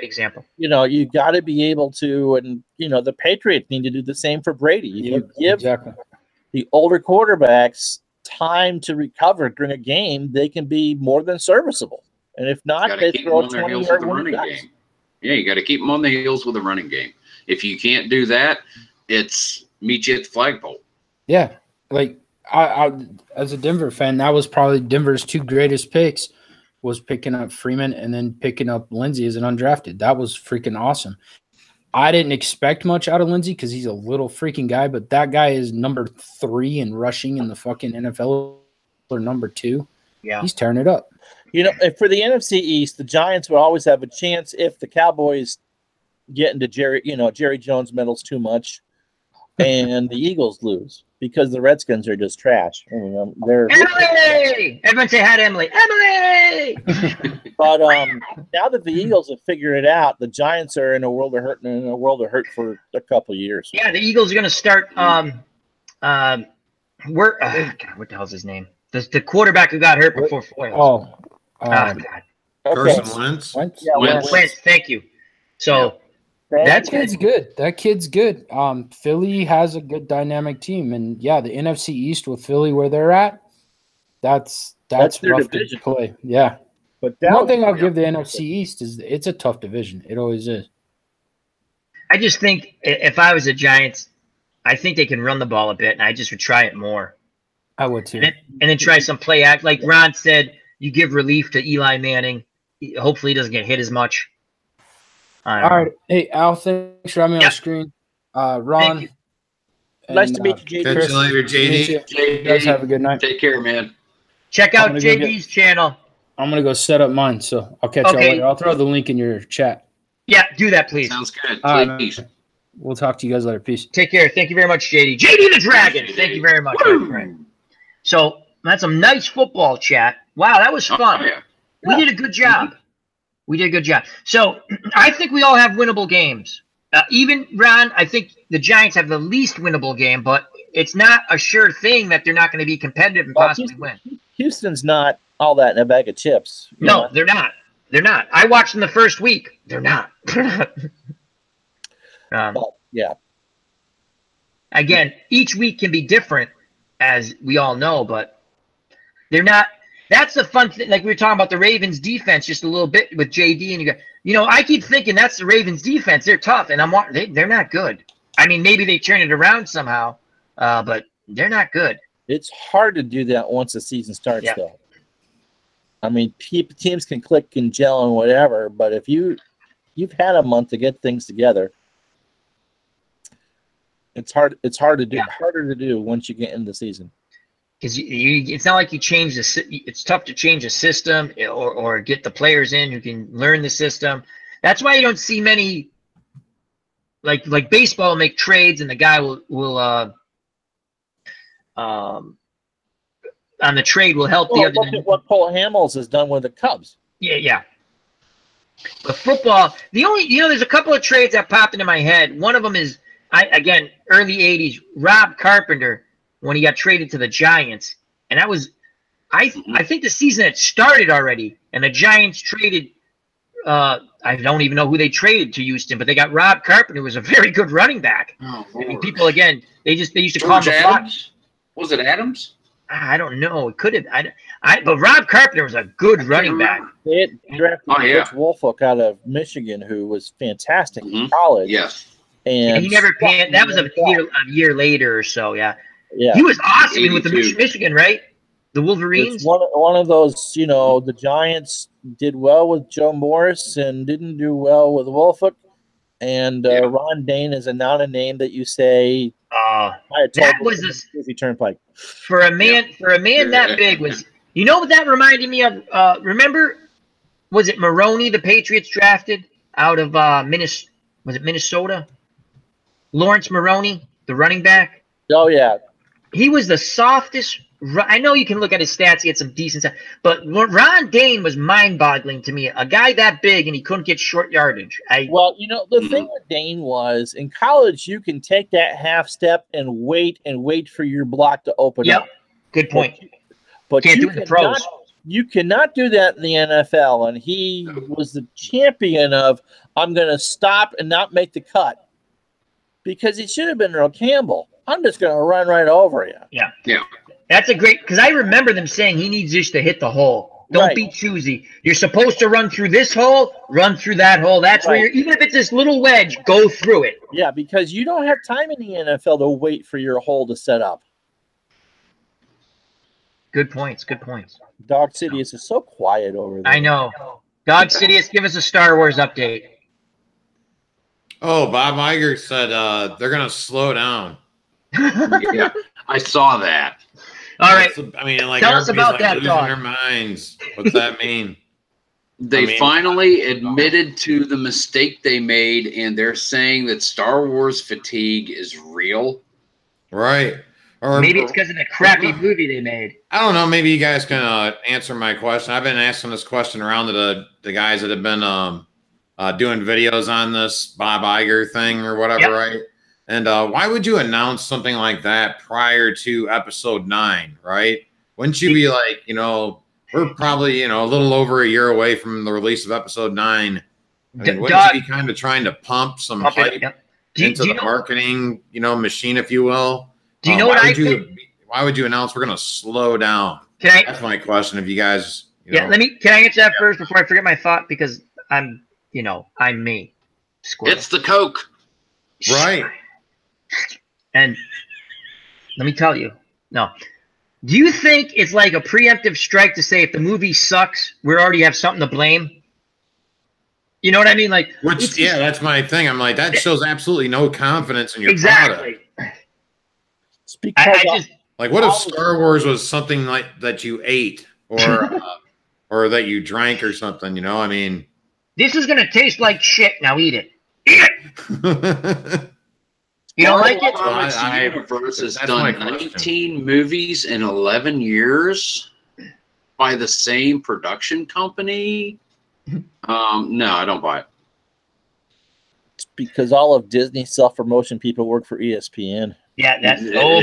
example. You know, you got to be able to, and, you know, the Patriots need to do the same for Brady. You give the older quarterbacks time to recover during a game, they can be more than serviceable. And if not, they throw a 20-yard running game. Yeah, you got to keep them on the heels with the running game. If you can't do that, it's meet you at the flagpole. Yeah, like I as a Denver fan, that was probably Denver's two greatest picks, was picking up Freeman and then picking up Lindsey as an undrafted. That was freaking awesome. I didn't expect much out of Lindsey because he's a little freaking guy, but that guy is number 3 in rushing in the fucking NFL, or number 2. Yeah, he's tearing it up. You know, for the NFC East, the Giants would always have a chance if the Cowboys get into Jerry Jones medals too much, and the Eagles lose because the Redskins are just trash. They're Emily. Everyone say hi to Emily. Emily. But now that the Eagles have figured it out, the Giants are in a world of hurt for a couple of years. Yeah, the Eagles are going to start. God, what the hell's his name? The quarterback who got hurt before Foyles. God. Carson Wentz. Yeah, Wentz. Thank you. So that kid's good. That kid's good. Philly has a good dynamic team, and yeah, the NFC East with Philly where they're at, that's rough to play. Yeah. But one thing I'll give the NFC East is it's a tough division. It always is. I just think if I was the Giants, I think they can run the ball a bit, and I just would try it more. I would too. And then try some play act. Like Ron said, you give relief to Eli Manning. Hopefully he doesn't get hit as much. All right. Hey, Al, thanks for having me on the screen. Ron. Nice to meet you, JD. Catch you later, JD. You guys have a good night. Take care, man. Check out JD's channel. I'm going to go set up mine, so I'll catch y'all later. I'll throw the link in your chat. Yeah, do that, please. Sounds good. Please. We'll talk to you guys later. Peace. Take care. Thank you very much, JD. JD the Dragon. Thank you very much, my friend. So that's some nice football chat. Wow, that was fun. Oh, yeah. We did a good job. We did a good job. So I think we all have winnable games. Even, Ron, I think the Giants have the least winnable game, but it's not a sure thing that they're not going to be competitive and possibly win. Houston's not all that in a bag of chips. No, they're not. They're not. I watched them the first week. They're not. Yeah. Again, each week can be different, as we all know, but they're not. That's the fun thing. Like we were talking about the Ravens defense just a little bit with JD, and I keep thinking that's the Ravens defense. They're tough, and they're not good. I mean, maybe they turn it around somehow, but they're not good. It's hard to do that once the season starts, though. I mean, teams can click and gel and whatever, but if you've had a month to get things together, it's hard. It's hard to do. Harder to do once you get into the season. Because it's not like you change it's tough to change a system or get the players in who can learn the system. That's why you don't see many, like baseball, make trades and the guy will on the trade will help the other. Look at what Cole Hamels has done with the Cubs. Yeah. But football, there's a couple of trades that popped into my head. One of them is, again, early 80s, Rob Carpenter, when he got traded to the Giants. And that was, I think the season had started already, and the Giants traded, I don't even know who they traded to Houston, but they got Rob Carpenter, who was a very good running back. Oh, I mean, people, again, they used to call him Adams? Was it Adams? I don't know. It could have. But Rob Carpenter was a good running back. They drafted Rich Wolfolk out of Michigan, who was fantastic in college. Yes. And he never panned. That was a year later or so. Yeah. He was awesome with the Michigan, right? The Wolverines. It's one of those, the Giants did well with Joe Morris and didn't do well with Wolfolk. And Ron Dane is not a name that you say I had told That was a Goofy Turnpike. for a man that big was. You know what that reminded me of? Remember, was it Maroney the Patriots drafted out of Minnesota? Lawrence Maroney, the running back. Oh yeah, He was the softest. I know you can look at his stats; he had some decent stats, but Ron Dane was mind-boggling to me. A guy that big and he couldn't get short yardage. Well, you know, the thing with Dane was in college, you can take that half step and wait for your block to open up. Good point. But Can't you do it in the pros. You cannot do that in the NFL. And he was the champion of, I'm going to stop and not make the cut. Because he should have been Earl Campbell. I'm just going to run right over you. Yeah. Yeah. That's a great, because I remember them saying he needs just to hit the hole. Don't Right. be choosy. You're supposed to run through this hole, run through that hole. That's where Right. you're, even if it's this little wedge, go through it. Yeah, because you don't have time in the NFL to wait for your hole to set up. Good points. Good points. Dog City is so quiet over there. I know. Dog Sidious, give us a Star Wars update. Oh, Bob Iger said they're going to slow down. Yeah, I saw that. All right. I mean, like, Tell us about that, losing dog. their minds. What's that mean? They finally admitted to the mistake they made, and they're saying that Star Wars fatigue is real. Right. Or Maybe it's because of the crappy movie they made. I don't know. Maybe you guys can answer my question. I've been asking this question around to the guys that have been doing videos on this Bob Iger thing or whatever, Yep. right? And why would you announce something like that prior to episode 9, right? Wouldn't you be like, we're probably, a little over a year away from the release of episode 9. I mean, wouldn't you be kind of trying to pump some hype into the marketing, machine, if you will? Do you know what I think? Why would you announce we're going to slow down? That's my question. If you guys, can I answer that first before I forget my thought? Because I'm me. Squirrel. It's the Coke. Right. And let me tell you, no. Do you think it's like a preemptive strike to say if the movie sucks, we already have something to blame? You know what I mean? Like, that's my thing. I'm like, that shows absolutely no confidence in your product. Like, what if Star Wars was something like that you ate or that you drank or something? I mean, this is gonna taste like shit. Now eat it. Eat it. You don't like it? Comics Universe has done 19 movies in 11 years by the same production company. No, I don't buy it. It's because all of Disney's self-promotion people work for ESPN. Yeah, that's oh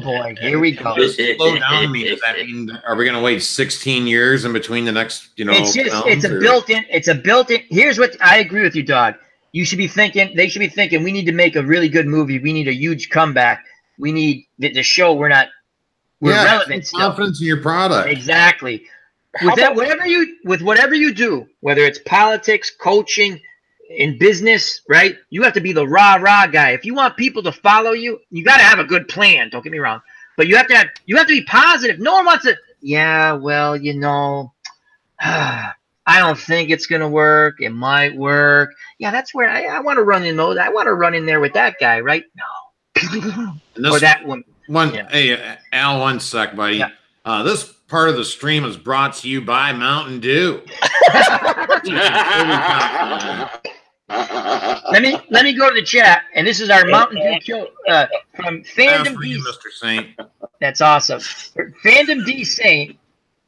boy, here we go. Slow down means, does that mean are we going to wait 16 years in between the next, it's a built-in. Here's what I agree with you, dog. They should be thinking we need to make a really good movie. We need a huge comeback. We need to show we're relevant. Confidence in your product. Exactly. Whatever you do, whether it's politics, coaching, in business, right? You have to be the rah guy. If you want people to follow you, you got to have a good plan. Don't get me wrong, but you have to be positive. No one wants to. Yeah, well, I don't think it's gonna work. It might work. Yeah, that's where I want to run in those. I want to run in there with that guy, right? No, or that woman. Hey, Al, one sec, buddy. Yeah. This part of the stream is brought to you by Mountain Dew. Let me go to the chat, and this is our Mountain Dew from Fandom D. Mr. Saint. That's awesome. Fandom D Saint.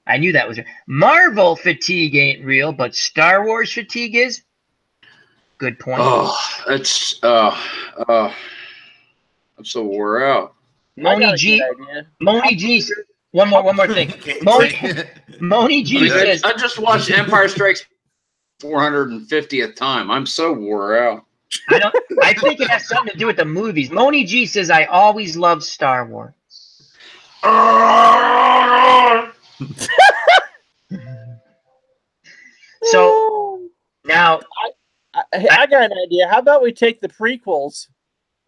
I knew that was Marvel fatigue ain't real, but Star Wars fatigue is. Good point. Oh, that's I'm so wore out. Moni G. One more thing. Moni G says, I just watched Empire Strikes 450th time. I'm so wore out. I think it has something to do with the movies. Moni G says, I always loved Star Wars. So now I got an idea. How about we take the prequels,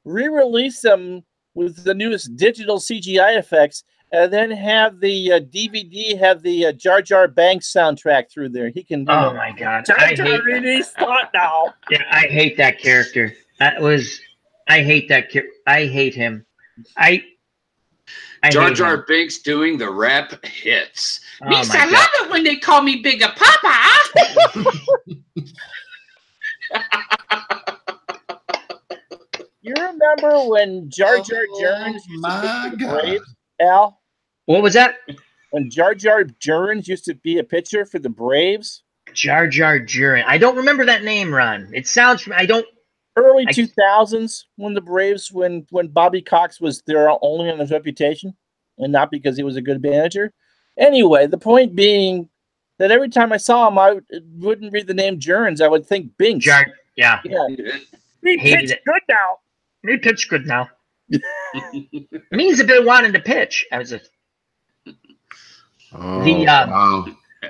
re-release them with the newest digital CGI effects, and then have the DVD have the Jar Jar Banks soundtrack through there. He can. Oh my God! Jar Jar really thought now. Yeah, I hate that character. I hate that kid. I hate him. I Jar hate Jar him. Binks doing the rap hits. Oh Meese, my I God. love it when they call me Bigger Papa. You remember when Jar Jar Jones used to my pitch for the God. Braves, Al? What was that? When Jar Jar Jones used to be a pitcher for the Braves? Jar Jar Jurin. I don't remember that name, Ron. It sounds. I don't. Early I- 2000s, when the Braves, when Bobby Cox was there only on his reputation and not because he was a good manager. Anyway, the point being that every time I saw him, I wouldn't read the name Jones. I would think Binks. Jar. Yeah. Yeah. He Hated pitched it. good now. He pitched good now. Means a bit wanting to pitch. I was a. Oh, The, wow.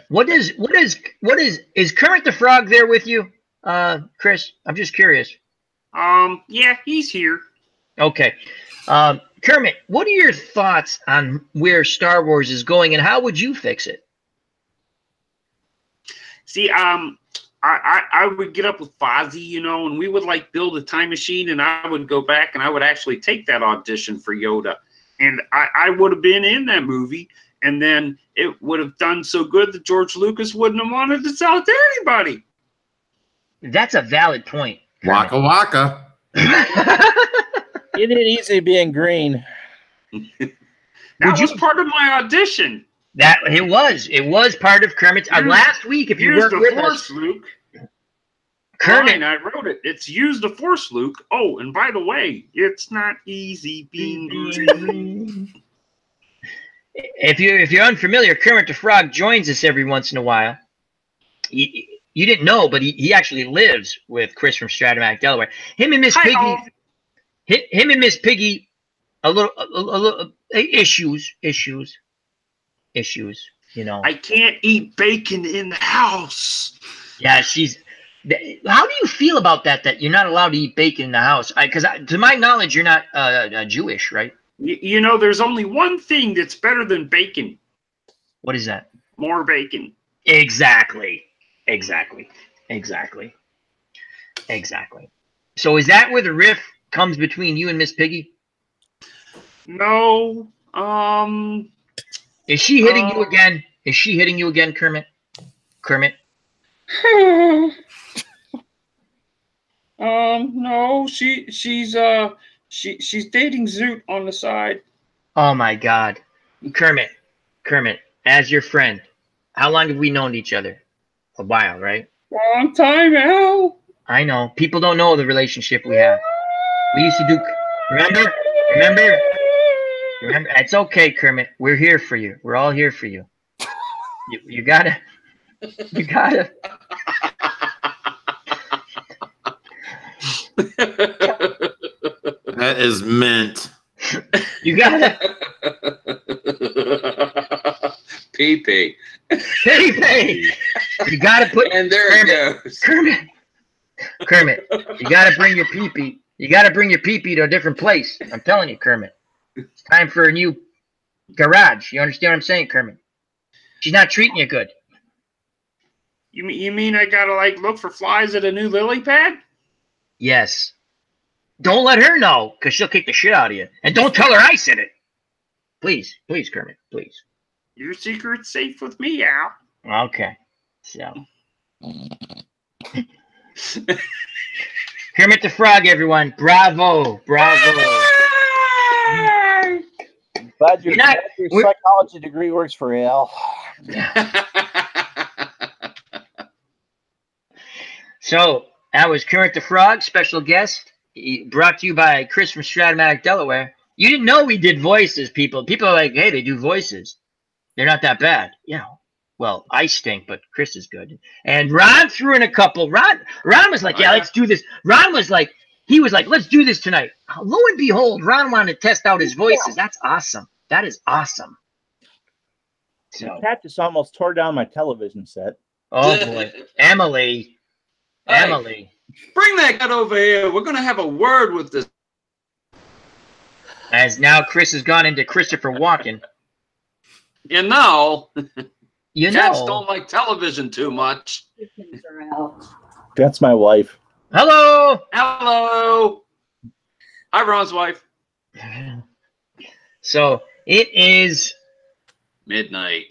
What is Kermit the Frog there with you, Chris? I'm just curious. Yeah, he's here. Okay. Kermit, what are your thoughts on where Star Wars is going and how would you fix it? See, I would get up with Fozzie, you know, and we would like build a time machine, and I would go back and I would actually take that audition for Yoda, and I would have been in that movie, and then it would have done so good that George Lucas wouldn't have wanted to sell it to anybody. That's a valid point. Waka waka. It ain't easy being green. That was part of my audition. That it was part of Kermit's last week. If you Use weren't the with Force, us, Luke. Kermit. Fine, I wrote it. It's use the Force, Luke. Oh, and by the way, it's not easy being green. If you're unfamiliar, Kermit the Frog joins us every once in a while. You didn't know, but he actually lives with Chris from Stratomatic, Delaware. Him and Miss Piggy. Hi-oh. Him and Miss Piggy. A little issues. You know. I can't eat bacon in the house. Yeah, how do you feel about that? That you're not allowed to eat bacon in the house? Because to my knowledge, you're not Jewish, right? You know, there's only one thing that's better than bacon. What is that? More bacon. Exactly. So is that where the riff comes between you and Miss Piggy? No. Is she hitting you again? Is she hitting you again, Kermit? No, she's dating Zoot on the side. Oh my God. Kermit, as your friend, how long have we known each other? A while, right? Long time, Al. I know. People don't know the relationship we have. We used to do. Remember? It's okay, Kermit. We're here for you. We're all here for you. You gotta. That is mint. You gotta. PP. Hey. You gotta put. And there it goes. Kermit. You gotta bring your pee-pee. You gotta bring your pee-pee to a different place. I'm telling you, Kermit. It's time for a new garage. You understand what I'm saying, Kermit? She's not treating you good. You mean I gotta like look for flies at a new lily pad? Yes. Don't let her know, because she'll kick the shit out of you. And don't tell her I said it. Please, Kermit, please. Your secret's safe with me, Al. Okay. So. Kermit the Frog, everyone. Bravo. Glad your You're not- psychology degree works for you, Al. So, that was Kermit the Frog, special guest. Brought to you by Chris from Stratomatic, Delaware. You didn't know we did voices, people. People are like, hey, they do voices. They're not that bad. Yeah. Well, I stink, but Chris is good. And Ron threw in a couple. Ron was like, yeah, let's do this. Ron was like, let's do this tonight. Lo and behold, Ron wanted to test out his voices. That's awesome. That is awesome. The So, cat just almost tore down my television set. oh boy. Emily. Bring that cat over here. We're going to have a word with this. As now Chris has gone into Christopher Walken. You know, You cats know. don't like television too much. That's my wife. Hello. Hello. Hi, Ron's wife. So it is Midnight.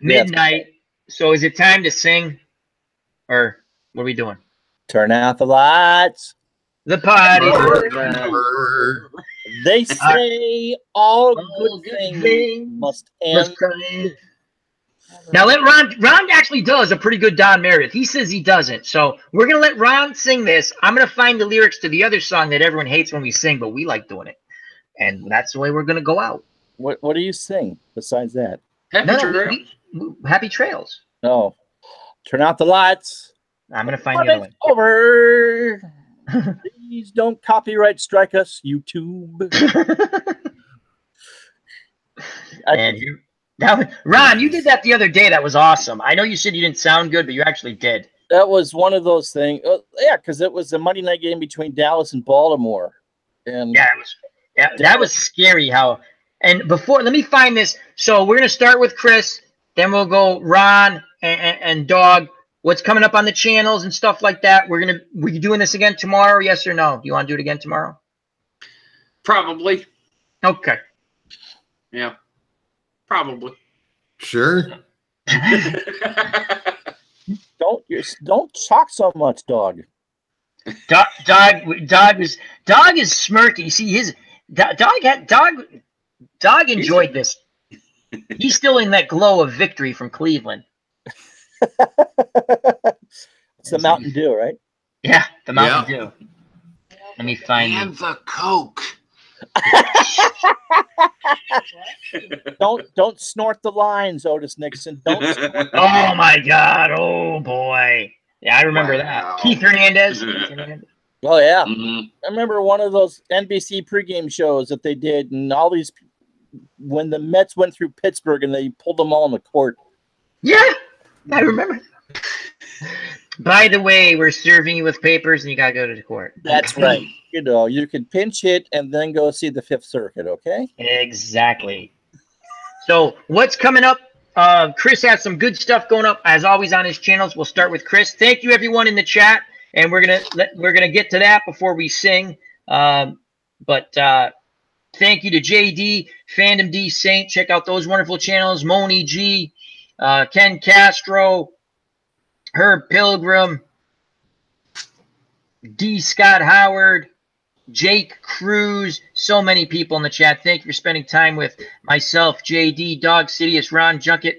midnight. So is it time to sing, or what are we doing? Turn out the lights. The party. They say all good things things must end. Now let Ron. Ron actually does a pretty good Don Meredith. He says he doesn't. So we're gonna let Ron sing this. I'm gonna find the lyrics to the other song that everyone hates when we sing, but we like doing it, and that's the way we're gonna go out. What do you sing besides that? Happy Trails. No. Turn out the lights. I'm gonna find the other one. Over. Please don't copyright strike us, YouTube. Ron, you did that the other day. That was awesome. I know you said you didn't sound good, but you actually did. That was one of those things. Yeah, because it was a Monday night game between Dallas and Baltimore. And that was scary how. And before, let me find this. So we're gonna start with Chris, then we'll go Ron and Dog. What's coming up on the channels and stuff like that. Were you doing this again tomorrow? Yes or no? Do you want to do it again tomorrow? Probably. Okay. Yeah. Probably. Sure. Don't talk so much, Dog. Dog is smirking. You see his Dog enjoyed this. He's still in that glow of victory from Cleveland. It's the Mountain Dew, right? Yeah, the Mountain Dew. Let me find and the Coke. Don't snort the lines, Otis Nixon. Don't. Oh my God! Oh boy! Yeah, I remember that. Keith Hernandez. Oh yeah, Mm-hmm. I remember one of those NBC pregame shows that they did, and all these when the Mets went through Pittsburgh and they pulled them all on the court. Yeah, I remember. By the way, we're serving you with papers, and you gotta go to the court. That's right. You know, you can pinch hit and then go see the Fifth Circuit. Okay. Exactly. So, what's coming up? Chris has some good stuff going up as always on his channels. We'll start with Chris. Thank you, everyone in the chat, and we're gonna get to that before we sing. But thank you to JD, Fandom D Saint. Check out those wonderful channels. Moni G, Ken Castro, Herb Pilgrim, D. Scott Howard, Jake Cruz, so many people in the chat. Thank you for spending time with myself, JD, Dog Sidious, Ron Junket,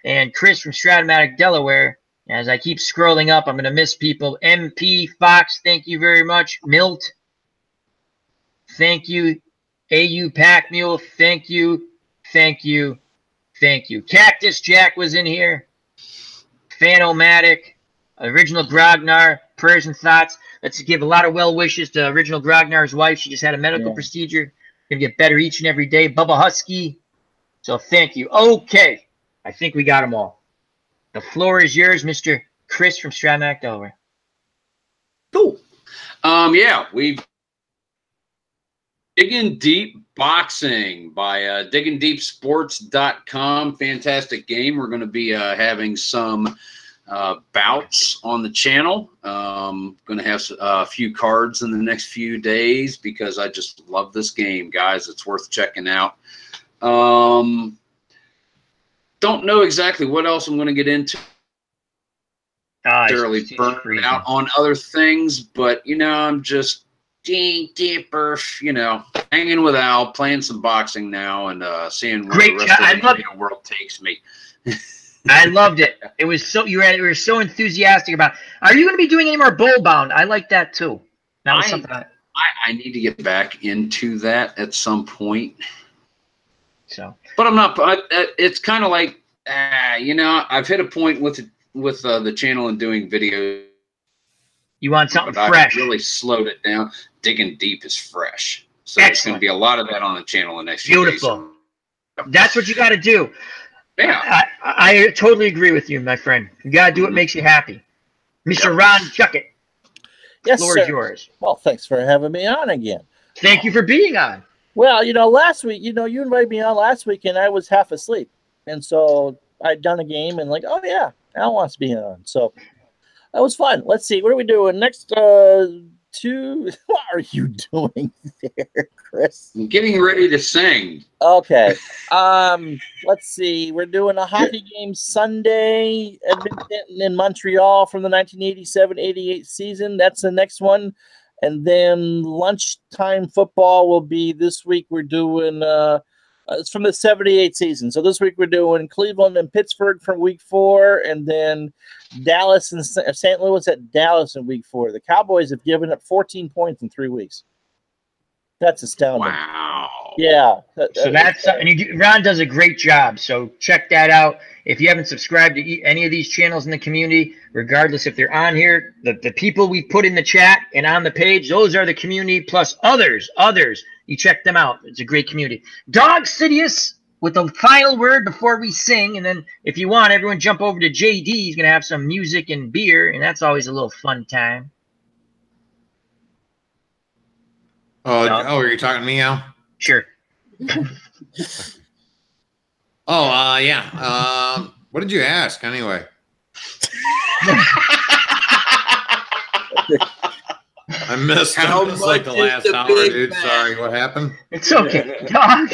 and Chris from Stratomatic, Delaware. As I keep scrolling up, I'm going to miss people. MP Fox, thank you very much. Milt, thank you. AU Pack Mule, thank you. Thank you. Thank you. Cactus Jack was in here. Fanomatic, Original Grognar, prayers and thoughts. Let's give a lot of well wishes to Original Grognar's wife. She just had a medical procedure. Gonna get better each and every day. Bubba Husky. So thank you. Okay. I think we got them all. The floor is yours, Mr. Chris from Stratomatic, Delaware. Cool. Yeah, we've Digging Deep Boxing by diggingdeepsports.com. Fantastic game. We're going to be having some bouts on the channel. Going to have a few cards in the next few days because I just love this game, guys. It's worth checking out. Don't know exactly what else I'm going to get into. Necessarily burned out on other things, but, you know, I'm just deeper, you know, hanging with Al, playing some boxing now, and seeing where the rest of the video world takes me. I loved it. It was so you were so enthusiastic about. Are you going to be doing any more bowl bound? I like that too. That was something I need to get back into that at some point. So, but I'm not. It's kind of like, you know, I've hit a point with the channel and doing videos. You want something fresh? I've really slowed it down. Digging Deep is fresh, so there's going to be a lot of that on the channel the next few days. Beautiful. That's what you got to do. Yeah, I totally agree with you, my friend. You got to do what makes you happy. Mr. Ron Chuckett, yes, floor is yours. Well, thanks for having me on again. Thank you for being on. Well, you know, last week, you know, you invited me on last week, and I was half asleep, and so I'd done a game, and like, oh yeah, Al wants to be on, so that was fun. Let's see, what are we doing next? to. What are you doing there, Chris? I'm getting ready to sing. Okay. Let's see. We're doing a hockey game Sunday, Edmonton in Montreal from the 1987-88 season. That's the next one. And then lunchtime football will be this week. We're doing it's from the 78 season. So this week we're doing Cleveland and Pittsburgh from week 4, and then Dallas and St. Louis at Dallas in week 4. The Cowboys have given up 14 points in 3 weeks. That's astounding. Wow. Yeah. So that's and Ron does a great job. So check that out. If you haven't subscribed to any of these channels in the community, regardless if they're on here, the people we put in the chat and on the page, those are the community plus others. You check them out. It's a great community. Dog Sidious with the final word before we sing, and then if you want, everyone jump over to JD. He's gonna have some music and beer, and that's always a little fun time. Oh, are you talking to me now? Sure. Yeah. What did you ask anyway? I missed like the last hour, dude. Sorry, what happened? It's okay, Dog.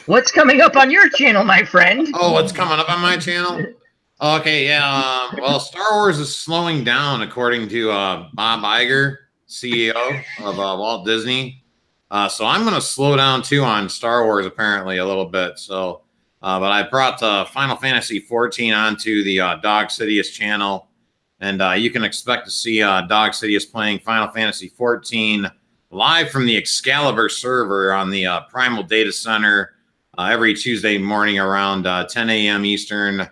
What's coming up on your channel, my friend? Oh, what's coming up on my channel? Okay, yeah. Well, Star Wars is slowing down, according to Bob Iger, CEO of Walt Disney. So I'm going to slow down too on Star Wars, apparently, a little bit. So, but I brought Final Fantasy 14 onto the Dog Sidious channel, and you can expect to see Dog Sidious playing Final Fantasy 14 live from the Excalibur server on the Primal Data Center every Tuesday morning around 10 a.m. Eastern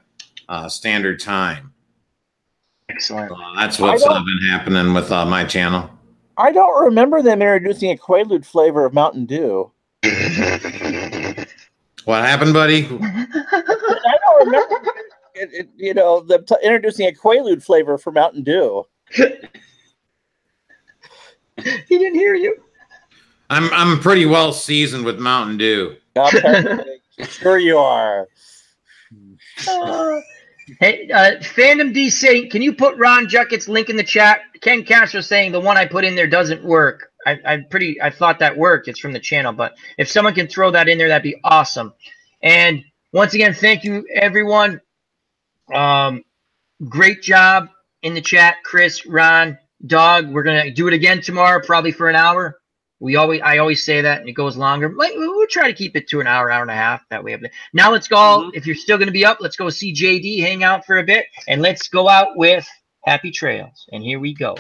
Standard Time. Excellent. That's what's been happening with my channel. I don't remember them introducing a Quaalude flavor of Mountain Dew. What happened, buddy? I don't remember, them introducing a Quaalude flavor for Mountain Dew. He didn't hear you. I'm pretty well seasoned with Mountain Dew. Sure you are. Hey, Fandom D Saint, can you put Ron Jucket's link in the chat? Ken Castro saying the one I put in there doesn't work. I thought that worked. It's from the channel, but if someone can throw that in there, that'd be awesome. And once again, thank you everyone. Great job in the chat, Chris, Ron, Dog. We're gonna do it again tomorrow, probably for an hour. I always say that, and it goes longer. We'll try to keep it to an hour, hour and a half. That way. Now let's go. If you're still going to be up, let's go see JD, hang out for a bit, and let's go out with Happy Trails. And here we go.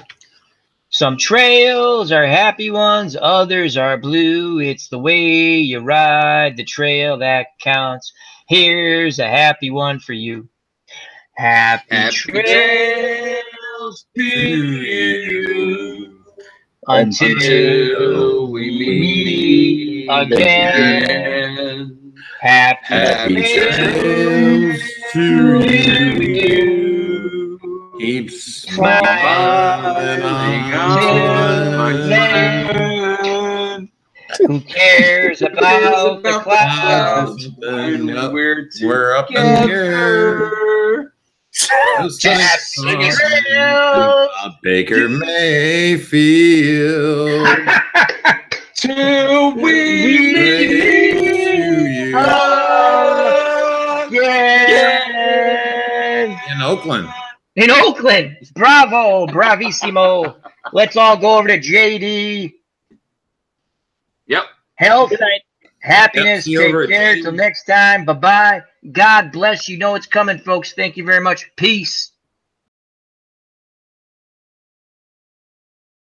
Some trails are happy ones, others are blue. It's the way you ride the trail that counts. Here's a happy one for you. Happy trails to you. Until we meet again. Happy trails to you. Keep smiling on land. Who cares about the clouds when we're up in here? Baker Mayfield. Till we meet again. In Oakland. In Oakland. Bravo. Bravissimo. Let's all go over to JD. Yep. Health, happiness, take care. Till next time. Bye-bye. God bless. You know it's coming, folks. Thank you very much. Peace.